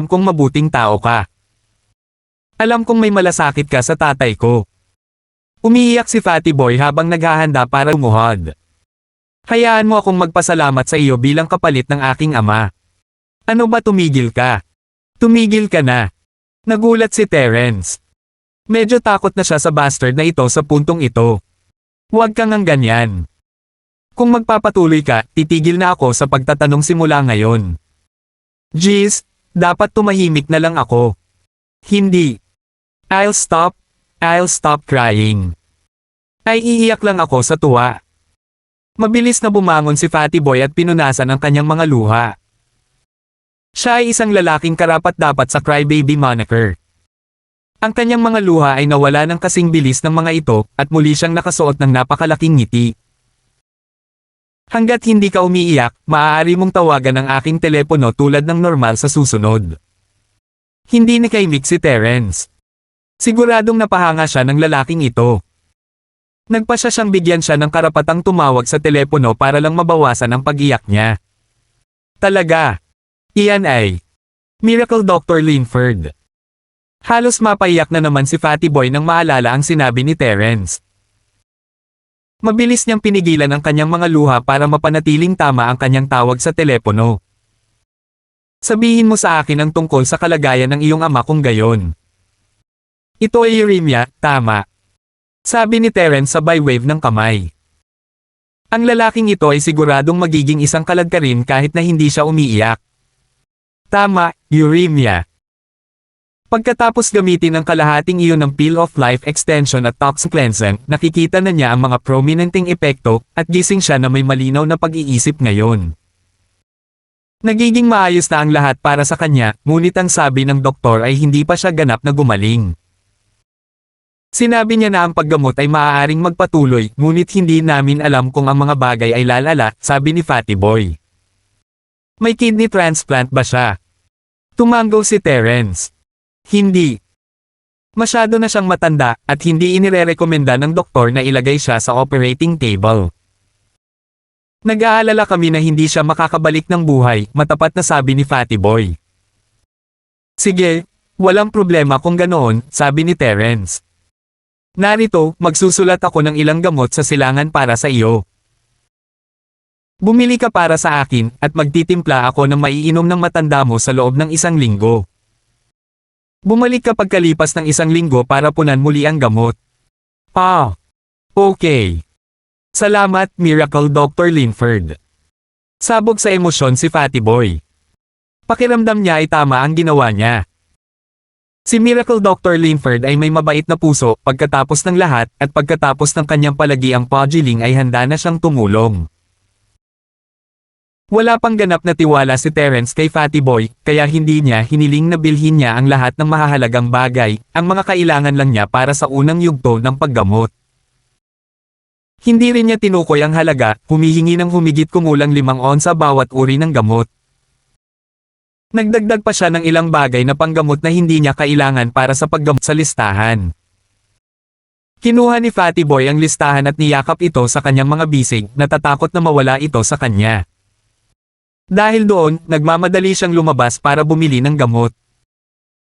kong mabuting tao ka. Alam kong may malasakit ka sa tatay ko. Umiiyak si Fatty Boy habang naghahanda para umuhod. Hayaan mo akong magpasalamat sa iyo bilang kapalit ng aking ama. Ano ba, tumigil ka? Tumigil ka na. Nagulat si Terence. Medyo takot na siya sa bastard na ito sa puntong ito. Huwag kang ang ganyan. Kung magpapatuloy ka, titigil na ako sa pagtatanong simula ngayon. Jeez, dapat tumahimik na lang ako. Hindi. I'll stop crying. Ay iiyak lang ako sa tuwa. Mabilis na bumangon si Fatty Boy at pinunasan ang kanyang mga luha. Siya ay isang lalaking karapat-dapat sa crybaby moniker. Ang kanyang mga luha ay nawala ng kasing bilis ng mga ito, at muli siyang nakasuot ng napakalaking ngiti. Hanggat hindi ka umiiyak, maaari mong tawagan ang aking telepono tulad ng normal sa susunod. Hindi nakaimik si Terence. Siguradong napahanga siya ng lalaking ito. Nagpasya siyang bigyan siya ng karapatang tumawag sa telepono para lang mabawasan ang pag-iyak niya. Talaga. Iyan ay Miracle Dr. Linford. Halos mapaiyak na naman si Fatty Boy nang maalala ang sinabi ni Terence. Mabilis niyang pinigilan ang kanyang mga luha para mapanatiling tama ang kanyang tawag sa telepono. Sabihin mo sa akin ang tungkol sa kalagayan ng iyong ama kung gayon. Ito ay Eurimia, tama. Sabi ni Terence sabay wave ng kamay. Ang lalaking ito ay siguradong magiging isang kalagkarin kahit na hindi siya umiiyak. Tama, Eurimia. Pagkatapos gamitin ang kalahating iyon ng Peel of Life Extension at Toxic Cleansing, nakikita na niya ang mga prominenteng epekto, at gising siya na may malinaw na pag-iisip ngayon. Nagiging maayos na ang lahat para sa kanya, ngunit ang sabi ng doktor ay hindi pa siya ganap na gumaling. Sinabi niya na ang paggamot ay maaaring magpatuloy, ngunit hindi namin alam kung ang mga bagay ay lalala, sabi ni Fatty Boy. May kidney transplant ba siya? Tumango si Terence. Hindi. Masyado na siyang matanda, at hindi inirerekomenda ng doktor na ilagay siya sa operating table. Nag-aalala kami na hindi siya makakabalik ng buhay, matapat na sabi ni Fatty Boy. Sige, walang problema kung ganoon, sabi ni Terence. Narito, magsusulat ako ng ilang gamot sa silangan para sa iyo. Bumili ka para sa akin, at magtitimpla ako ng maiinom ng matanda mo sa loob ng 1 linggo. Bumalik ka pagkalipas ng 1 linggo para punan muli ang gamot. Okay. Salamat, Miracle Dr. Linford. Sabog sa emosyon si Fatty Boy. Pakiramdam niya ay tama ang ginawa niya. Si Miracle Dr. Linford ay may mabait na puso, pagkatapos ng lahat, at pagkatapos ng kanyang palagiang Pudgeling ay handa na siyang tumulong. Wala pang ganap na tiwala si Terence kay Fatty Boy, kaya hindi niya hiniling na bilhin niya ang lahat ng mahahalagang bagay, ang mga kailangan lang niya para sa unang yugto ng paggamot. Hindi rin niya tinukoy ang halaga, humihingi ng humigit kumulang 5 onsa bawat uri ng gamot. Nagdagdag pa siya ng ilang bagay na panggamot na hindi niya kailangan para sa paggamot sa listahan. Kinuha ni Fatty Boy ang listahan at niyakap ito sa kanyang mga bisig, natatakot na mawala ito sa kanya. Dahil doon, nagmamadali siyang lumabas para bumili ng gamot.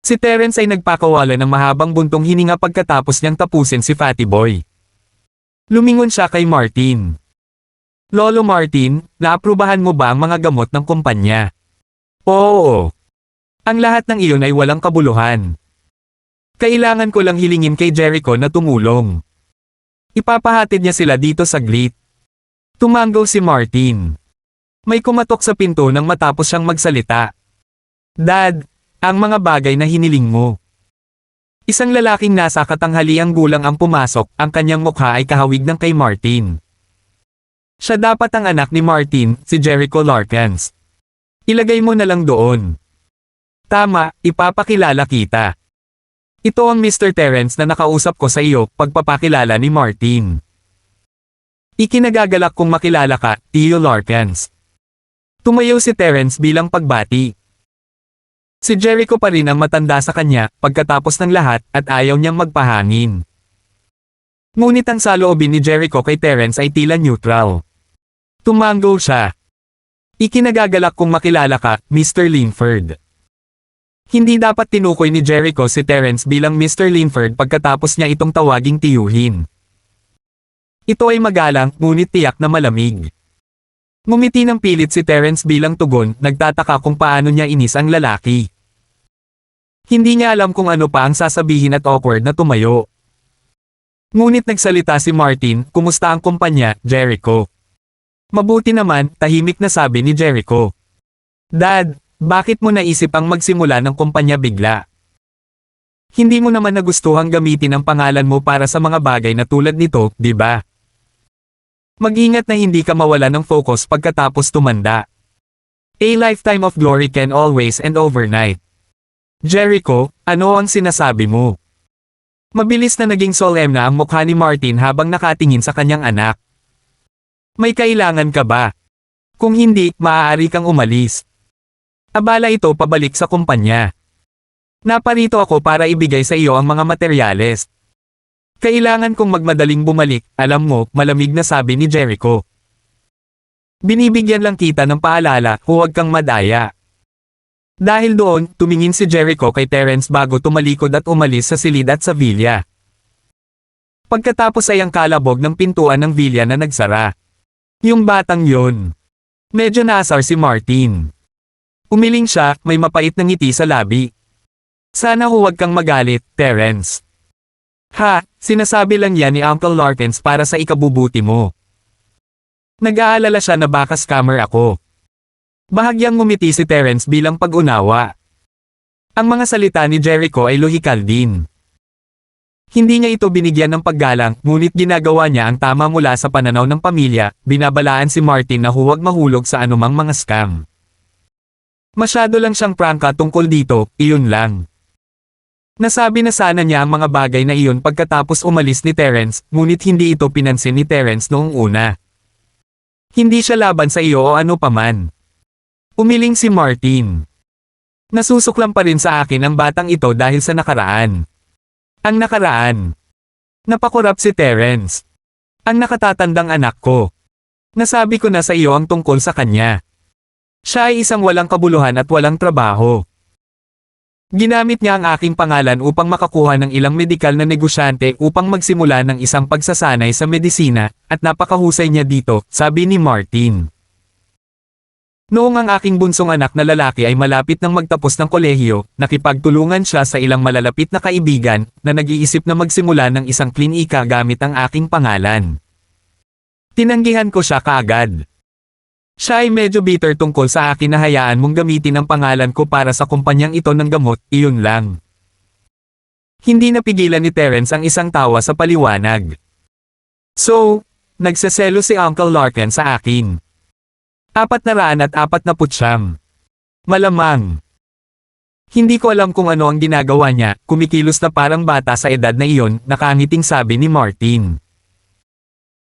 Si Terence ay nagpakawala ng mahabang buntong hininga pagkatapos niyang tapusin si Fatty Boy. Lumingon siya kay Martin. Lolo Martin, naaprubahan mo ba ang mga gamot ng kumpanya? Oo. Ang lahat ng iyon ay walang kabuluhan. Kailangan ko lang hilingin kay Jericho na tumulong. Ipapahatid niya sila dito saglit. Tumango si Martin. May kumatok sa pinto nang matapos siyang magsalita. Dad, ang mga bagay na hiniling mo. Isang lalaking nasa katanghaliang gulang ang pumasok, ang kanyang mukha ay kahawig ng kay Martin. Siya dapat ang anak ni Martin, si Jericho Larkins. Ilagay mo na lang doon. Tama, ipapakilala kita. Ito ang Mr. Terence na nakausap ko sa iyo, pagpapakilala ni Martin. Ikinagagalak kong makilala ka, Tio Larkins. Tumayo si Terence bilang pagbati. Si Jericho pa rin ang matanda sa kanya, pagkatapos ng lahat, at ayaw niyang magpahangin. Ngunit ang saloobin ni Jericho kay Terence ay tila neutral. Tumango siya. Ikinagagalak kong makilala ka, Mr. Linford. Hindi dapat tinukoy ni Jericho si Terence bilang Mr. Linford pagkatapos niya itong tawaging tiyuhin. Ito ay magalang, ngunit tiyak na malamig. Ngumiti ng pilit si Terence bilang tugon, nagtataka kung paano niya inis ang lalaki. Hindi niya alam kung ano pa ang sasabihin at awkward na tumayo. Ngunit nagsalita si Martin, kumusta ang kumpanya, Jericho? Mabuti naman, tahimik na sabi ni Jericho. Dad, bakit mo naisip ang magsimula ng kumpanya bigla? Hindi mo naman nagustuhang gamitin ang pangalan mo para sa mga bagay na tulad nito, di ba? Mag-ingat na hindi ka mawala ng focus pagkatapos tumanda. A lifetime of glory can always end overnight. Jericho, ano ang sinasabi mo? Mabilis na naging solemn na ang mukha ni Martin habang nakatingin sa kanyang anak. May kailangan ka ba? Kung hindi, maaari kang umalis. Abala ito pabalik sa kumpanya. Naparito ako para ibigay sa iyo ang mga materyales. Kailangan kong magmadaling bumalik, alam mo, malamig na sabi ni Jericho. Binibigyan lang kita ng paalala, huwag kang madaya. Dahil doon, tumingin si Jericho kay Terence bago tumalikod at umalis sa silid at sa villa. Pagkatapos ay ang kalabog ng pintuan ng villa na nagsara. Yung batang yon. Medyo naasar si Martin. Umiling siya, may mapait na ngiti sa labi. Sana huwag kang magalit, Terence. Ha, sinasabi lang yan ni Uncle Larkins para sa ikabubuti mo. Nag-aalala siya na baka scammer ako. Bahagyang ngumiti si Terence bilang pag-unawa. Ang mga salita ni Jericho ay lohikal din. Hindi niya ito binigyan ng paggalang, ngunit ginagawa niya ang tama mula sa pananaw ng pamilya, binabalaan si Martin na huwag mahulog sa anumang mga scam. Masyado lang siyang prangka tungkol dito, iyon lang. Nasabi na sana niya ang mga bagay na iyon pagkatapos umalis ni Terence, ngunit hindi ito pinansin ni Terence noong una. Hindi siya laban sa iyo o ano paman. Umiling si Martin. Nasusuklam pa rin sa akin ang batang ito dahil sa nakaraan. Ang nakaraan. Napakurap si Terence. Ang nakatatandang anak ko. Nasabi ko na sa iyo ang tungkol sa kanya. Siya ay isang walang kabuluhan at walang trabaho. Ginamit niya ang aking pangalan upang makakuha ng ilang medikal na negosyante upang magsimula ng isang pagsasanay sa medisina, at napakahusay niya dito, sabi ni Martin. Noong ang aking bunsong anak na lalaki ay malapit ng magtapos ng kolehiyo, nakipagtulungan siya sa ilang malalapit na kaibigan, na nag-iisip na magsimula ng isang klinika gamit ang aking pangalan. Tinanggihan ko siya kaagad. Siya ay medyo bitter tungkol sa akin na hayaan mong gamitin ang pangalan ko para sa kumpanyang ito ng gamot, iyon lang. Hindi napigilan ni Terence ang isang tawa sa paliwanag. So, nagsaselo si Uncle Larkin sa akin. 449. Malamang. Hindi ko alam kung ano ang ginagawa niya, kumikilos na parang bata sa edad na iyon, nakangiting sabi ni Martin.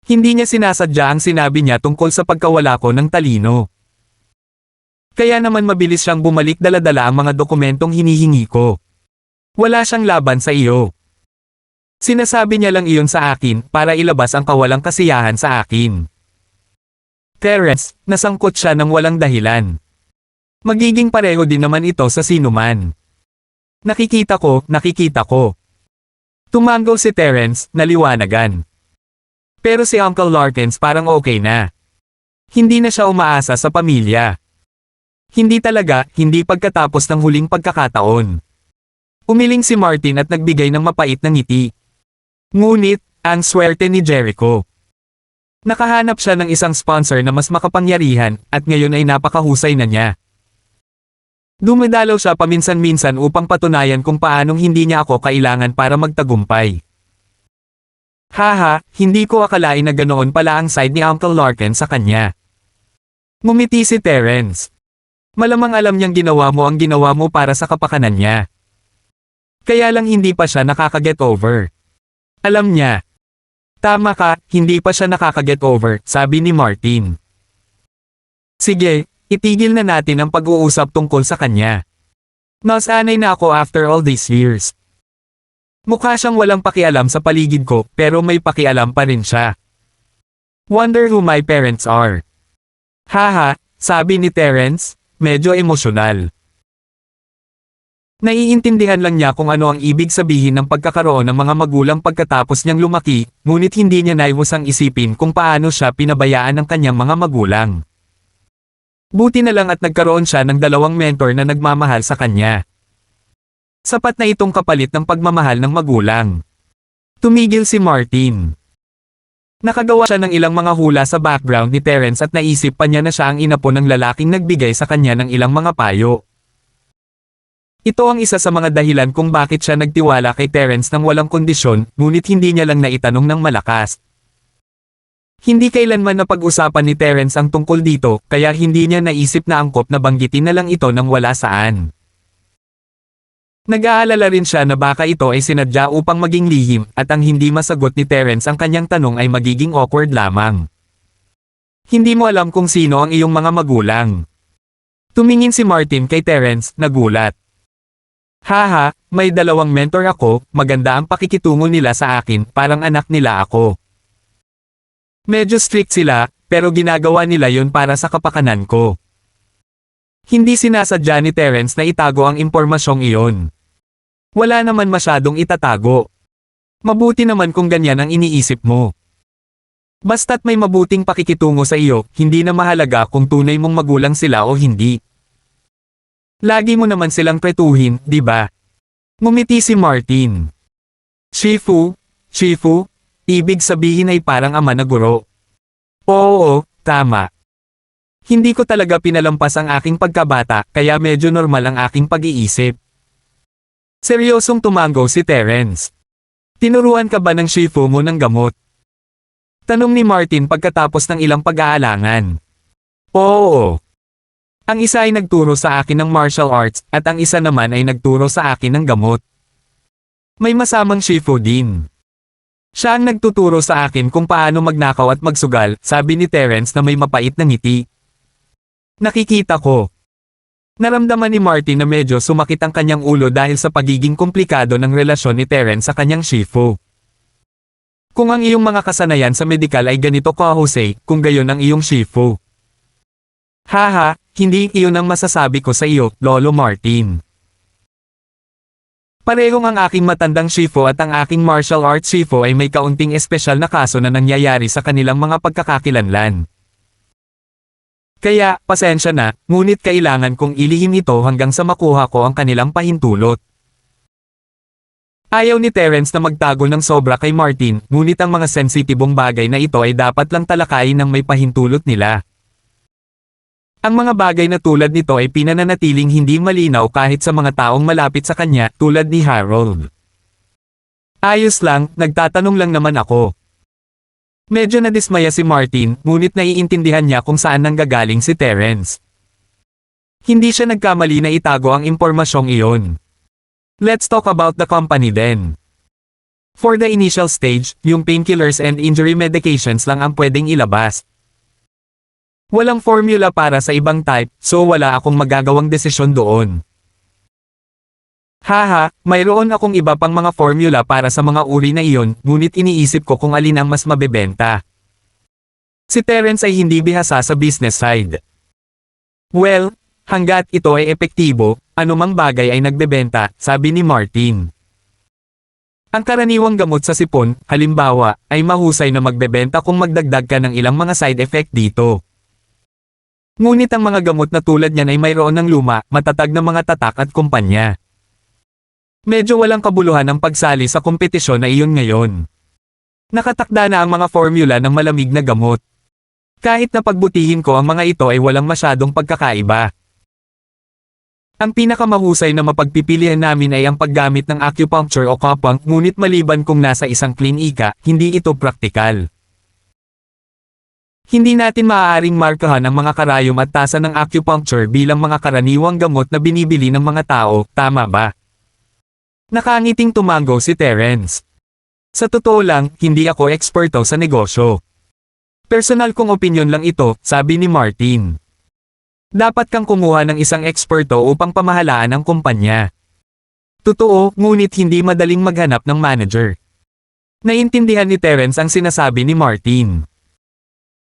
Hindi niya sinasadya ang sinabi niya tungkol sa pagkawala ko ng talino. Kaya naman mabilis siyang bumalik dala-dala ang mga dokumentong hinihingi ko. Wala siyang laban sa iyo. Sinasabi niya lang iyon sa akin para ilabas ang kawalang kasiyahan sa akin. Terence, nasangkot siya ng walang dahilan. Magiging pareho din naman ito sa sinuman. Nakikita ko. Tumango si Terence, naliwanagan. Pero si Uncle Larkins parang okay na. Hindi na siya umaasa sa pamilya. Hindi talaga, hindi pagkatapos ng huling pagkakataon. Umiling si Martin at nagbigay ng mapait na ngiti. Ngunit, ang swerte ni Jericho. Nakahanap siya ng isang sponsor na mas makapangyarihan, at ngayon ay napakahusay na niya. Dumadalaw siya paminsan-minsan upang patunayan kung paanong hindi niya ako kailangan para magtagumpay. Haha, hindi ko akalain na ganoon pala ang side ni Uncle Larkin sa kanya. Ngumiti si Terence. Malamang alam niyang ginawa mo ang ginawa mo para sa kapakanan niya. Kaya lang hindi pa siya nakaka-get over. Alam niya. Tama ka, hindi pa siya nakaka-get over, sabi ni Martin. Sige, itigil na natin ang pag-uusap tungkol sa kanya. Nasanay na ako after all these years. Mukha siyang walang pakialam sa paligid ko, pero may pakialam pa rin siya. Wonder who my parents are. Haha, sabi ni Terence, medyo emosyonal. Naiintindihan lang niya kung ano ang ibig sabihin ng pagkakaroon ng mga magulang pagkatapos niyang lumaki, ngunit hindi niya naiwasang isipin kung paano siya pinabayaan ng kanyang mga magulang. Buti na lang at nagkaroon siya ng 2 mentor na nagmamahal sa kanya. Sapat na itong kapalit ng pagmamahal ng magulang. Tumigil si Martin. Nakagawa siya ng ilang mga hula sa background ni Terence at naisip pa niya na siya ang inapo ng lalaking nagbigay sa kanya ng ilang mga payo. Ito ang isa sa mga dahilan kung bakit siya nagtiwala kay Terence ng walang kondisyon, ngunit hindi niya lang naitanong ng malakas. Hindi kailanman napag-usapan ni Terence ang tungkol dito, kaya hindi niya naisip na angkop na banggitin na lang ito nang wala saan. Nag-aalala rin siya na baka ito ay sinadya upang maging lihim, at ang hindi masagot ni Terence ang kanyang tanong ay magiging awkward lamang. Hindi mo alam kung sino ang iyong mga magulang. Tumingin si Martin kay Terence, nagulat. Haha, may 2 mentor ako, maganda ang pakikitungo nila sa akin, parang anak nila ako. Medyo strict sila, pero ginagawa nila yon para sa kapakanan ko. Hindi sinasadya ni Terence na itago ang impormasyong iyon. Wala naman masyadong itatago. Mabuti naman kung ganyan ang iniisip mo. Basta't may mabuting pakikitungo sa iyo, hindi na mahalaga kung tunay mong magulang sila o hindi. Lagi mo naman silang pretuhin, di ba? Ngumiti si Martin. Shifu, ibig sabihin ay parang ama na guro. Oo, tama. Hindi ko talaga pinalampas ang aking pagkabata, kaya medyo normal ang aking pag-iisip. Seryosong tumango si Terence. Tinuruan ka ba ng shifu mo ng gamot? Tanong ni Martin pagkatapos ng ilang pag-aalangan. Oo. Ang isa ay nagturo sa akin ng martial arts, at ang isa naman ay nagturo sa akin ng gamot. May masamang Shifu din. Siya ang nagtuturo sa akin kung paano magnakaw at magsugal, sabi ni Terence na may mapait na ngiti. Nakikita ko. Naramdaman ni Martin na medyo sumakit ang kanyang ulo dahil sa pagiging komplikado ng relasyon ni Terence sa kanyang Shifu. Kung ang iyong mga kasanayan sa medikal ay ganito ka Jose, kung gayon ang iyong Shifu. Haha, hindi iyon ang masasabi ko sa iyo, Lolo Martin. Parehong ang aking matandang Shifu at ang aking martial arts Shifu ay may kaunting espesyal na kaso na nangyayari sa kanilang mga pagkakakilanlan. Kaya, pasensya na, ngunit kailangan kong ilihim ito hanggang sa makuha ko ang kanilang pahintulot. Ayaw ni Terence na magtago ng sobra kay Martin, ngunit ang mga sensitibong bagay na ito ay dapat lang talakayin ng may pahintulot nila. Ang mga bagay na tulad nito ay pinananatiling hindi malinaw kahit sa mga taong malapit sa kanya, tulad ni Harold. Ayos lang, nagtatanong lang naman ako. Medyo nadismaya si Martin, ngunit naiintindihan niya kung saan nanggagaling si Terence. Hindi siya nagkamali na itago ang impormasyong iyon. Let's talk about the company then. For the initial stage, yung painkillers and injury medications lang ang pwedeng ilabas. Walang formula para sa ibang type, so wala akong magagawang desisyon doon. Haha, mayroon akong iba pang mga formula para sa mga uri na iyon, ngunit iniisip ko kung alin ang mas mabebenta. Si Terence ay hindi bihasa sa business side. Well, hanggat ito ay epektibo, anumang bagay ay nagbebenta, sabi ni Martin. Ang karaniwang gamot sa sipon, halimbawa, ay mahusay na magbebenta kung magdagdag ka ng ilang mga side effect dito. Ngunit ang mga gamot na tulad niyan ay mayroon ng luma, matatag na mga tatak at kumpanya. Medyo walang kabuluhan ang pagsali sa kompetisyon na iyon ngayon. Nakatakda na ang mga formula ng malamig na gamot. Kahit na pagbutihin ko ang mga ito ay walang masyadong pagkakaiba. Ang pinakamahusay na mapagpipilian namin ay ang paggamit ng acupuncture o kapang, ngunit maliban kung nasa isang klinika, hindi ito praktikal. Hindi natin maaaring markahan ang mga karayom at tasa ng acupuncture bilang mga karaniwang gamot na binibili ng mga tao, tama ba? Nakangiting tumango si Terence. Sa totoo lang, hindi ako eksperto sa negosyo. Personal kong opinyon lang ito, sabi ni Martin. Dapat kang kumuha ng isang eksperto upang pamahalaan ang kumpanya. Totoo, ngunit hindi madaling maghanap ng manager. Naintindihan ni Terence ang sinasabi ni Martin.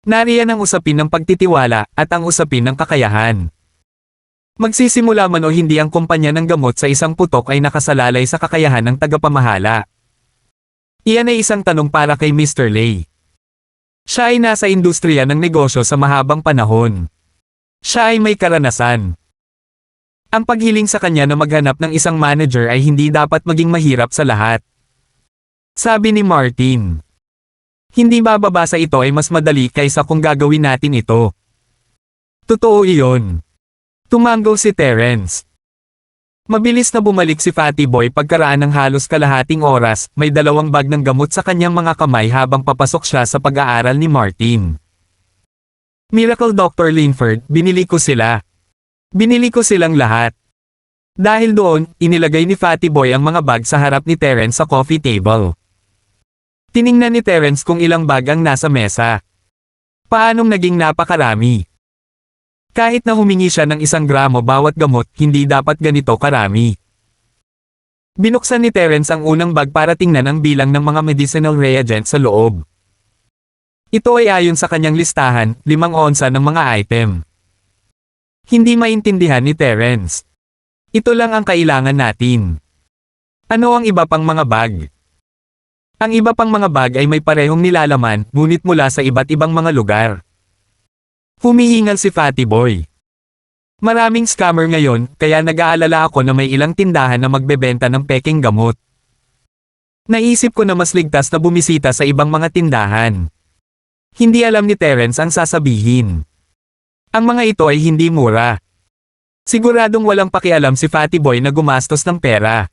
Nariyan ang usapin ng pagtitiwala at ang usapin ng kakayahan. Magsisimula man o hindi ang kumpanya ng gamot sa isang putok ay nakasalalay sa kakayahan ng tagapamahala. Iyan ay isang tanong para kay Mr. Lay. Siya ay nasa industriya ng negosyo sa mahabang panahon. Siya ay may karanasan. Ang paghiling sa kanya na maghanap ng isang manager ay hindi dapat maging mahirap sa lahat. Sabi ni Martin. Hindi bababasa ito ay mas madali kaysa kung gagawin natin ito. Totoo iyon. Tumango si Terence. Mabilis na bumalik si Fatty Boy pagkaraan ng halos kalahating oras, may 2 bag ng gamot sa kanyang mga kamay habang papasok siya sa pag-aaral ni Martin. Miracle Dr. Linford, binili ko sila. Binili ko silang lahat. Dahil doon, inilagay ni Fatty Boy ang mga bag sa harap ni Terence sa coffee table. Tiningnan ni Terence kung ilang bag ang nasa mesa. Paanong naging napakarami? Kahit na humingi siya ng 1 gramo bawat gamot, hindi dapat ganito karami. Binuksan ni Terence ang unang bag para tingnan ang bilang ng mga medicinal reagents sa loob. Ito ay ayon sa kanyang listahan, 5 onsa ng mga item. Hindi maintindihan ni Terence. Ito lang ang kailangan natin. Ano ang iba pang mga bag? Ang iba pang mga bag ay may parehong nilalaman, ngunit mula sa iba't ibang mga lugar. Humihingal si Fatty Boy. Maraming scammer ngayon, kaya nag-aalala ako na may ilang tindahan na magbebenta ng peking gamot. Naisip ko na mas ligtas na bumisita sa ibang mga tindahan. Hindi alam ni Terence ang sasabihin. Ang mga ito ay hindi mura. Siguradong walang pakialam si Fatty Boy na gumastos ng pera.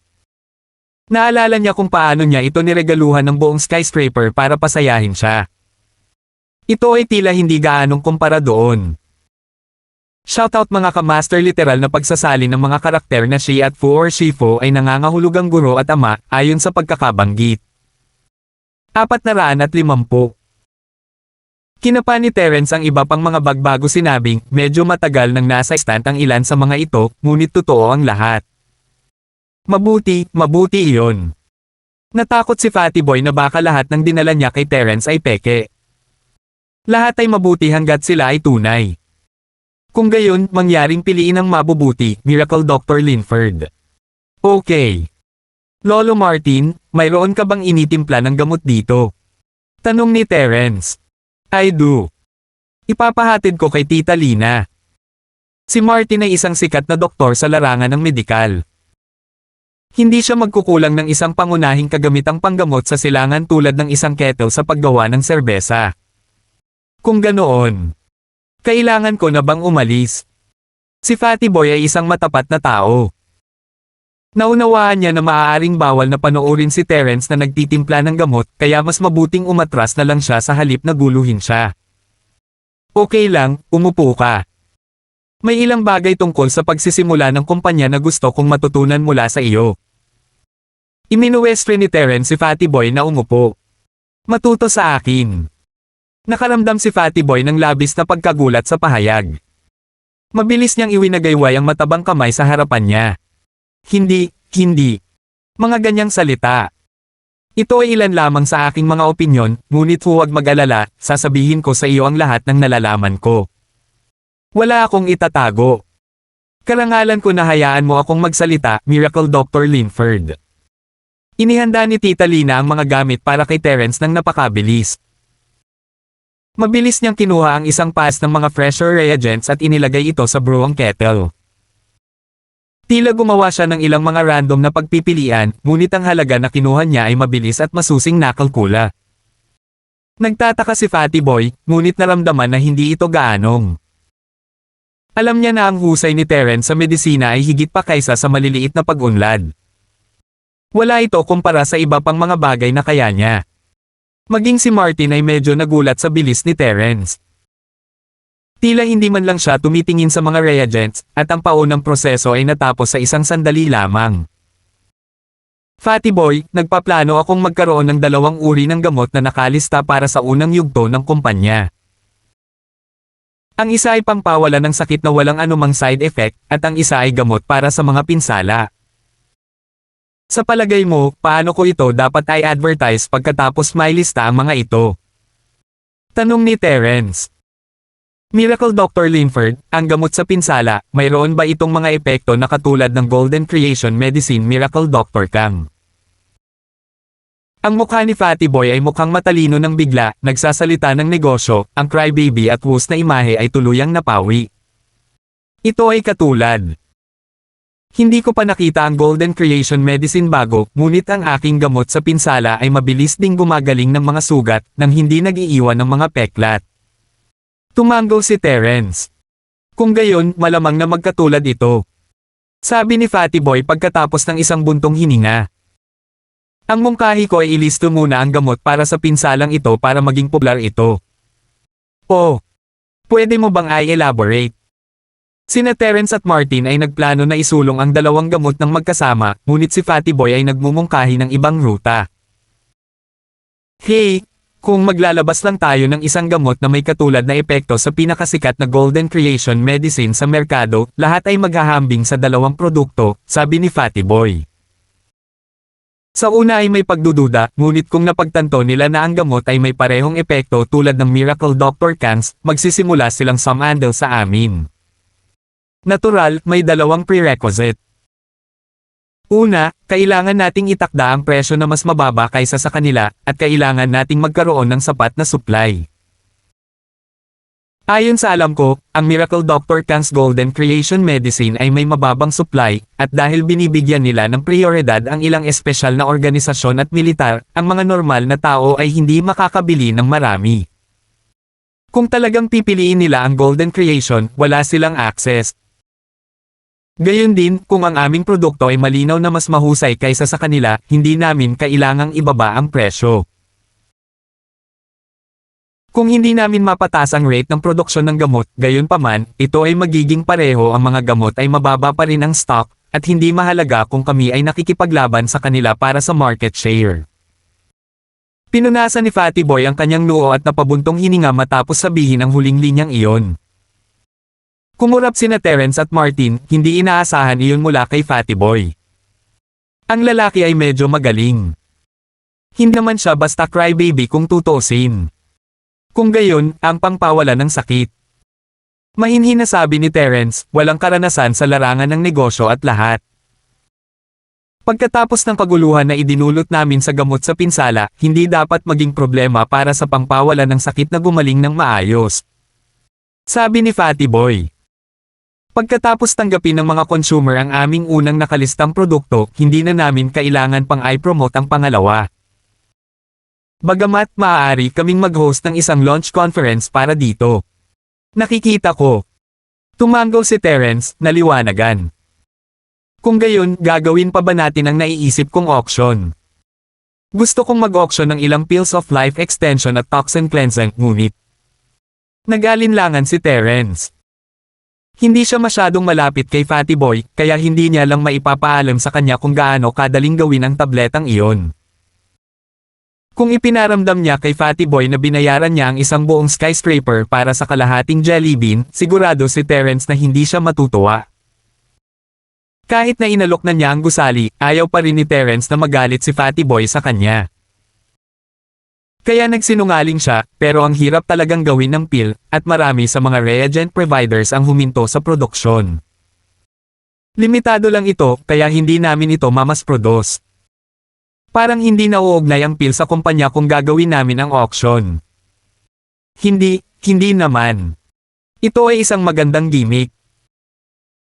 Naalala niya kung paano niya ito niregaluhan ng buong skyscraper para pasayahin siya. Ito ay tila hindi gaanong kumpara doon. Shoutout mga ka-master, literal na pagsasali ng mga karakter na Shi at Fu or Shifu ay nangangahulugang guro at ama, ayon sa pagkakabanggit. 450. Kinapa ni Terence ang iba pang mga bagbago, sinabing, medyo matagal nang nasa stand ang ilan sa mga ito, ngunit totoo ang lahat. Mabuti iyon. Natakot si Fatty Boy na baka lahat ng dinala niya kay Terence ay peke. Lahat ay mabuti hanggat sila ay tunay. Kung gayon, mangyaring piliin ang mabubuti, Miracle Dr. Linford. Okay. Lolo Martin, mayroon ka bang initimpla ng gamot dito? Tanong ni Terence. I do. Ipapahatid ko kay Tita Lina. Si Martin ay isang sikat na doktor sa larangan ng medikal. Hindi siya magkukulang ng isang pangunahing kagamitang panggamot sa silangan tulad ng isang kettle sa paggawa ng serbesa. Kung ganoon, kailangan ko na bang umalis? Si Fatty Boy ay isang matapat na tao. Naunawaan niya na maaaring bawal na panoorin si Terence na nagtitimpla ng gamot, kaya mas mabuting umatras na lang siya sa halip na guluhin siya. Okay lang, umupo ka. May ilang bagay tungkol sa pagsisimula ng kumpanya na gusto kong matutunan mula sa iyo. Iminuwestre ni Terence si Fatty Boy na umupo. Matuto sa akin. Nakaramdam si Fatty Boy ng labis na pagkagulat sa pahayag. Mabilis niyang iwinagayway ang matabang kamay sa harapan niya. Hindi. Mga ganyang salita. Ito ay ilan lamang sa aking mga opinyon, ngunit huwag mag-alala, sasabihin ko sa iyo ang lahat ng nalalaman ko. Wala akong itatago. Karangalan ko na hayaan mo akong magsalita, Miracle Dr. Linford. Inihanda ni Tita Lina ang mga gamit para kay Terence ng napakabilis. Mabilis niyang kinuha ang isang pass ng mga fresher reagents at inilagay ito sa brewing kettle. Tila gumawa siya ng ilang mga random na pagpipilian, ngunit ang halaga na kinuha niya ay mabilis at masusing nakalkula. Nagtataka si Fatty Boy, ngunit naramdaman na hindi ito gaanong. Alam niya na ang husay ni Terence sa medisina ay higit pa kaysa sa maliliit na pag-unlad. Wala ito kumpara sa iba pang mga bagay na kaya niya. Maging si Martin ay medyo nagulat sa bilis ni Terence. Tila hindi man lang siya tumitingin sa mga reagents, at ang paunang proseso ay natapos sa isang sandali lamang. Fatty Boy, nagpaplano akong magkaroon ng 2 uri ng gamot na nakalista para sa unang yugto ng kumpanya. Ang isa ay pampawala ng sakit na walang anumang side effect, at ang isa ay gamot para sa mga pinsala. Sa palagay mo, paano ko ito dapat ay advertise pagkatapos may lista ang mga ito? Tanong ni Terence. Miracle Dr. Linford, ang gamot sa pinsala, mayroon ba itong mga epekto na katulad ng Golden Creation Medicine Miracle Dr. Kang? Ang mukha ni Fatty Boy ay mukhang matalino ng bigla, nagsasalita ng negosyo, ang crybaby at wus na imahe ay tuluyang napawi. Ito ay katulad. Hindi ko pa nakita ang Golden Creation Medicine bago, ngunit ang aking gamot sa pinsala ay mabilis ding gumagaling ng mga sugat, nang hindi nag-iiwan ng mga peklat. Tumango si Terence. Kung gayon, malamang na magkatulad ito. Sabi ni Fatty Boy pagkatapos ng isang buntong hininga. Ang mungkahi ko ay ilisto muna ang gamot para sa pinsalang ito para maging popular ito. Oh, pwede mo bang i-elaborate? Sina Terence at Martin ay nagplano na isulong ang 2 gamot ng magkasama, ngunit si Fatty Boy ay nagmumungkahi ng ibang ruta. Hey, kung maglalabas lang tayo ng isang gamot na may katulad na epekto sa pinakasikat na Golden Creation Medicine sa merkado, lahat ay maghahambing sa 2 produkto, sabi ni Fatty Boy. Sa una ay may pagdududa, ngunit kung napagtanto nila na ang gamot ay may parehong epekto tulad ng Miracle Dr. Kang's, magsisimula silang sumandal sa amin. Natural, may 2 prerequisite. Una, kailangan nating itakda ang presyo na mas mababa kaysa sa kanila, at kailangan nating magkaroon ng sapat na supply. Ayon sa alam ko, ang Miracle Dr. Kang's Golden Creation Medicine ay may mababang supply, at dahil binibigyan nila ng prioridad ang ilang espesyal na organisasyon at militar, ang mga normal na tao ay hindi makakabili ng marami. Kung talagang pipiliin nila ang Golden Creation, wala silang access. Gayon din, kung ang aming produkto ay malinaw na mas mahusay kaysa sa kanila, hindi namin kailangang ibaba ang presyo. Kung hindi namin mapatas ang rate ng produksyon ng gamot, gayunpaman, ito ay magiging pareho ang mga gamot ay mababa pa rin ang stock, at hindi mahalaga kung kami ay nakikipaglaban sa kanila para sa market share. Pinunasan ni Fatty Boy ang kanyang noo at napabuntong hininga matapos sabihin ang huling linyang iyon. Kumurap sina Terence at Martin, hindi inaasahan iyon mula kay Fatty Boy. Ang lalaki ay medyo magaling. Hindi naman siya basta crybaby kung tutuusin. Kung gayon, ang pangpawala ng sakit. Mahinhin na sabi ni Terence, walang karanasan sa larangan ng negosyo at lahat. Pagkatapos ng kaguluhan na idinulot namin sa gamot sa pinsala, hindi dapat maging problema para sa pangpawala ng sakit na gumaling ng maayos. Sabi ni Fatty Boy. Pagkatapos tanggapin ng mga consumer ang aming unang nakalistang produkto, hindi na namin kailangan pang i-promote ang pangalawa. Bagamat maaari kaming mag-host ng isang launch conference para dito. Nakikita ko. Tumango si Terence, naliwanagan. Kung gayon, gagawin pa ba natin ang naiisip kong auction? Gusto kong mag-auction ng ilang pills of life extension at toxin cleansing, ngunit nag-alinlangan si Terence. Hindi siya masyadong malapit kay Fatty Boy, kaya hindi niya lang maipapaalam sa kanya kung gaano kadaling gawin ang tabletang iyon. Kung ipinaramdam niya kay Fatty Boy na binayaran niya ang isang buong skyscraper para sa kalahating jelly bean, sigurado si Terence na hindi siya matutuwa. Kahit na inalok na niya ang gusali, ayaw pa rin ni Terence na magalit si Fatty Boy sa kanya. Kaya nagsinungaling siya, pero ang hirap talagang gawin ng pill, at marami sa mga reagent providers ang huminto sa produksyon. Limitado lang ito, kaya hindi namin ito mamas-produce. Parang hindi nauugnay ang pill sa kumpanya kung gagawin namin ang auction. Hindi naman. Ito ay isang magandang gimmick.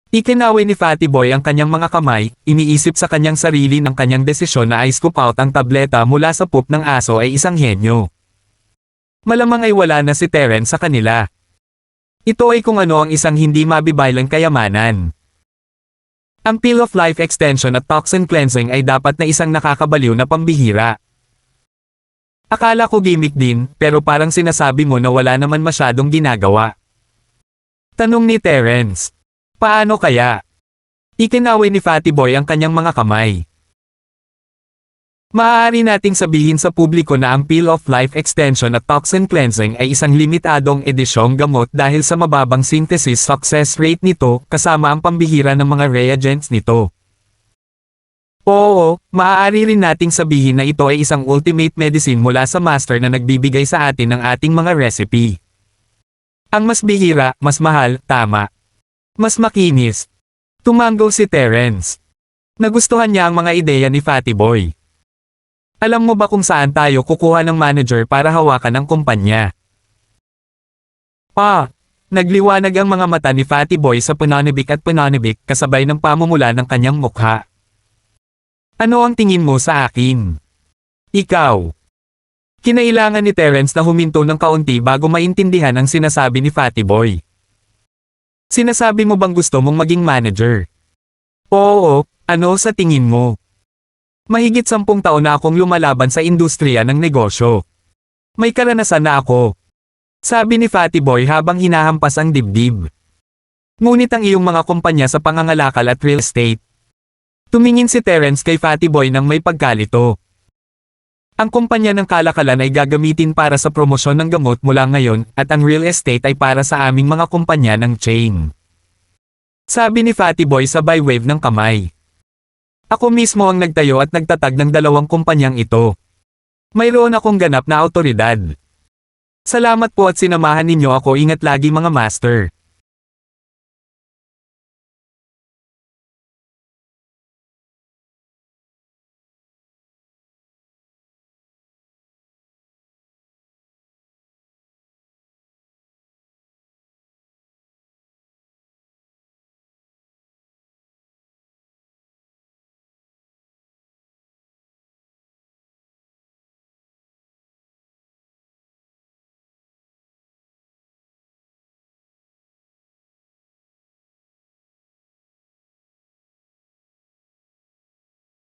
Ikinaway ni Fatty Boy ang kanyang mga kamay, iniisip sa kanyang sarili ng kanyang desisyon na i-scoop out ang tableta mula sa poop ng aso ay isang henyo. Malamang ay wala na si Terence sa kanila. Ito ay kung ano ang isang hindi mabibaylang kayamanan. Ang pill of life extension at toxin cleansing ay dapat na isang nakakabaliw na pambihira. Akala ko gimmick din, pero parang sinasabi mo na wala naman masyadong ginagawa. Tanong ni Terence. Paano kaya? Ikinaway ni Fatty Boy ang kanyang mga kamay. Maaari nating sabihin sa publiko na ang pill of life extension at toxin cleansing ay isang limitadong edisyong gamot dahil sa mababang synthesis success rate nito kasama ang pambihira ng mga reagents nito. Oo, maaari rin nating sabihin na ito ay isang ultimate medicine mula sa master na nagbibigay sa atin ng ating mga recipe. Ang mas bihira, mas mahal, tama. Mas makinis. Tumango si Terence. Nagustuhan niya ang mga ideya ni Fatty Boy. Alam mo ba kung saan tayo kukuha ng manager para hawakan ang kumpanya? Nagliwanag ang mga mata ni Fatty Boy sa pananabik at pananabik kasabay ng pamumula ng kanyang mukha. Ano ang tingin mo sa akin? Ikaw. Kinailangan ni Terence na huminto ng kaunti bago maintindihan ang sinasabi ni Fatty Boy. Sinasabi mo bang gusto mong maging manager? Oo, ano sa tingin mo? Mahigit 10 taon na akong lumalaban sa industriya ng negosyo. May karanasan na ako. Sabi ni Fatty Boy habang hinahampas ang dibdib. Ngunit ang iyong mga kumpanya sa pangangalakal at real estate. Tumingin si Terence kay Fatty Boy nang may pagkalito. Ang kumpanya ng kalakalan ay gagamitin para sa promosyon ng gamot mula ngayon, at ang real estate ay para sa aming mga kumpanya ng chain. Sabi ni Fatty Boy sabay wave ng kamay. Ako mismo ang nagtayo at nagtatag ng 2 kumpanyang ito. Mayroon akong ganap na awtoridad. Salamat po at sinamahan ninyo ako, ingat lagi mga master.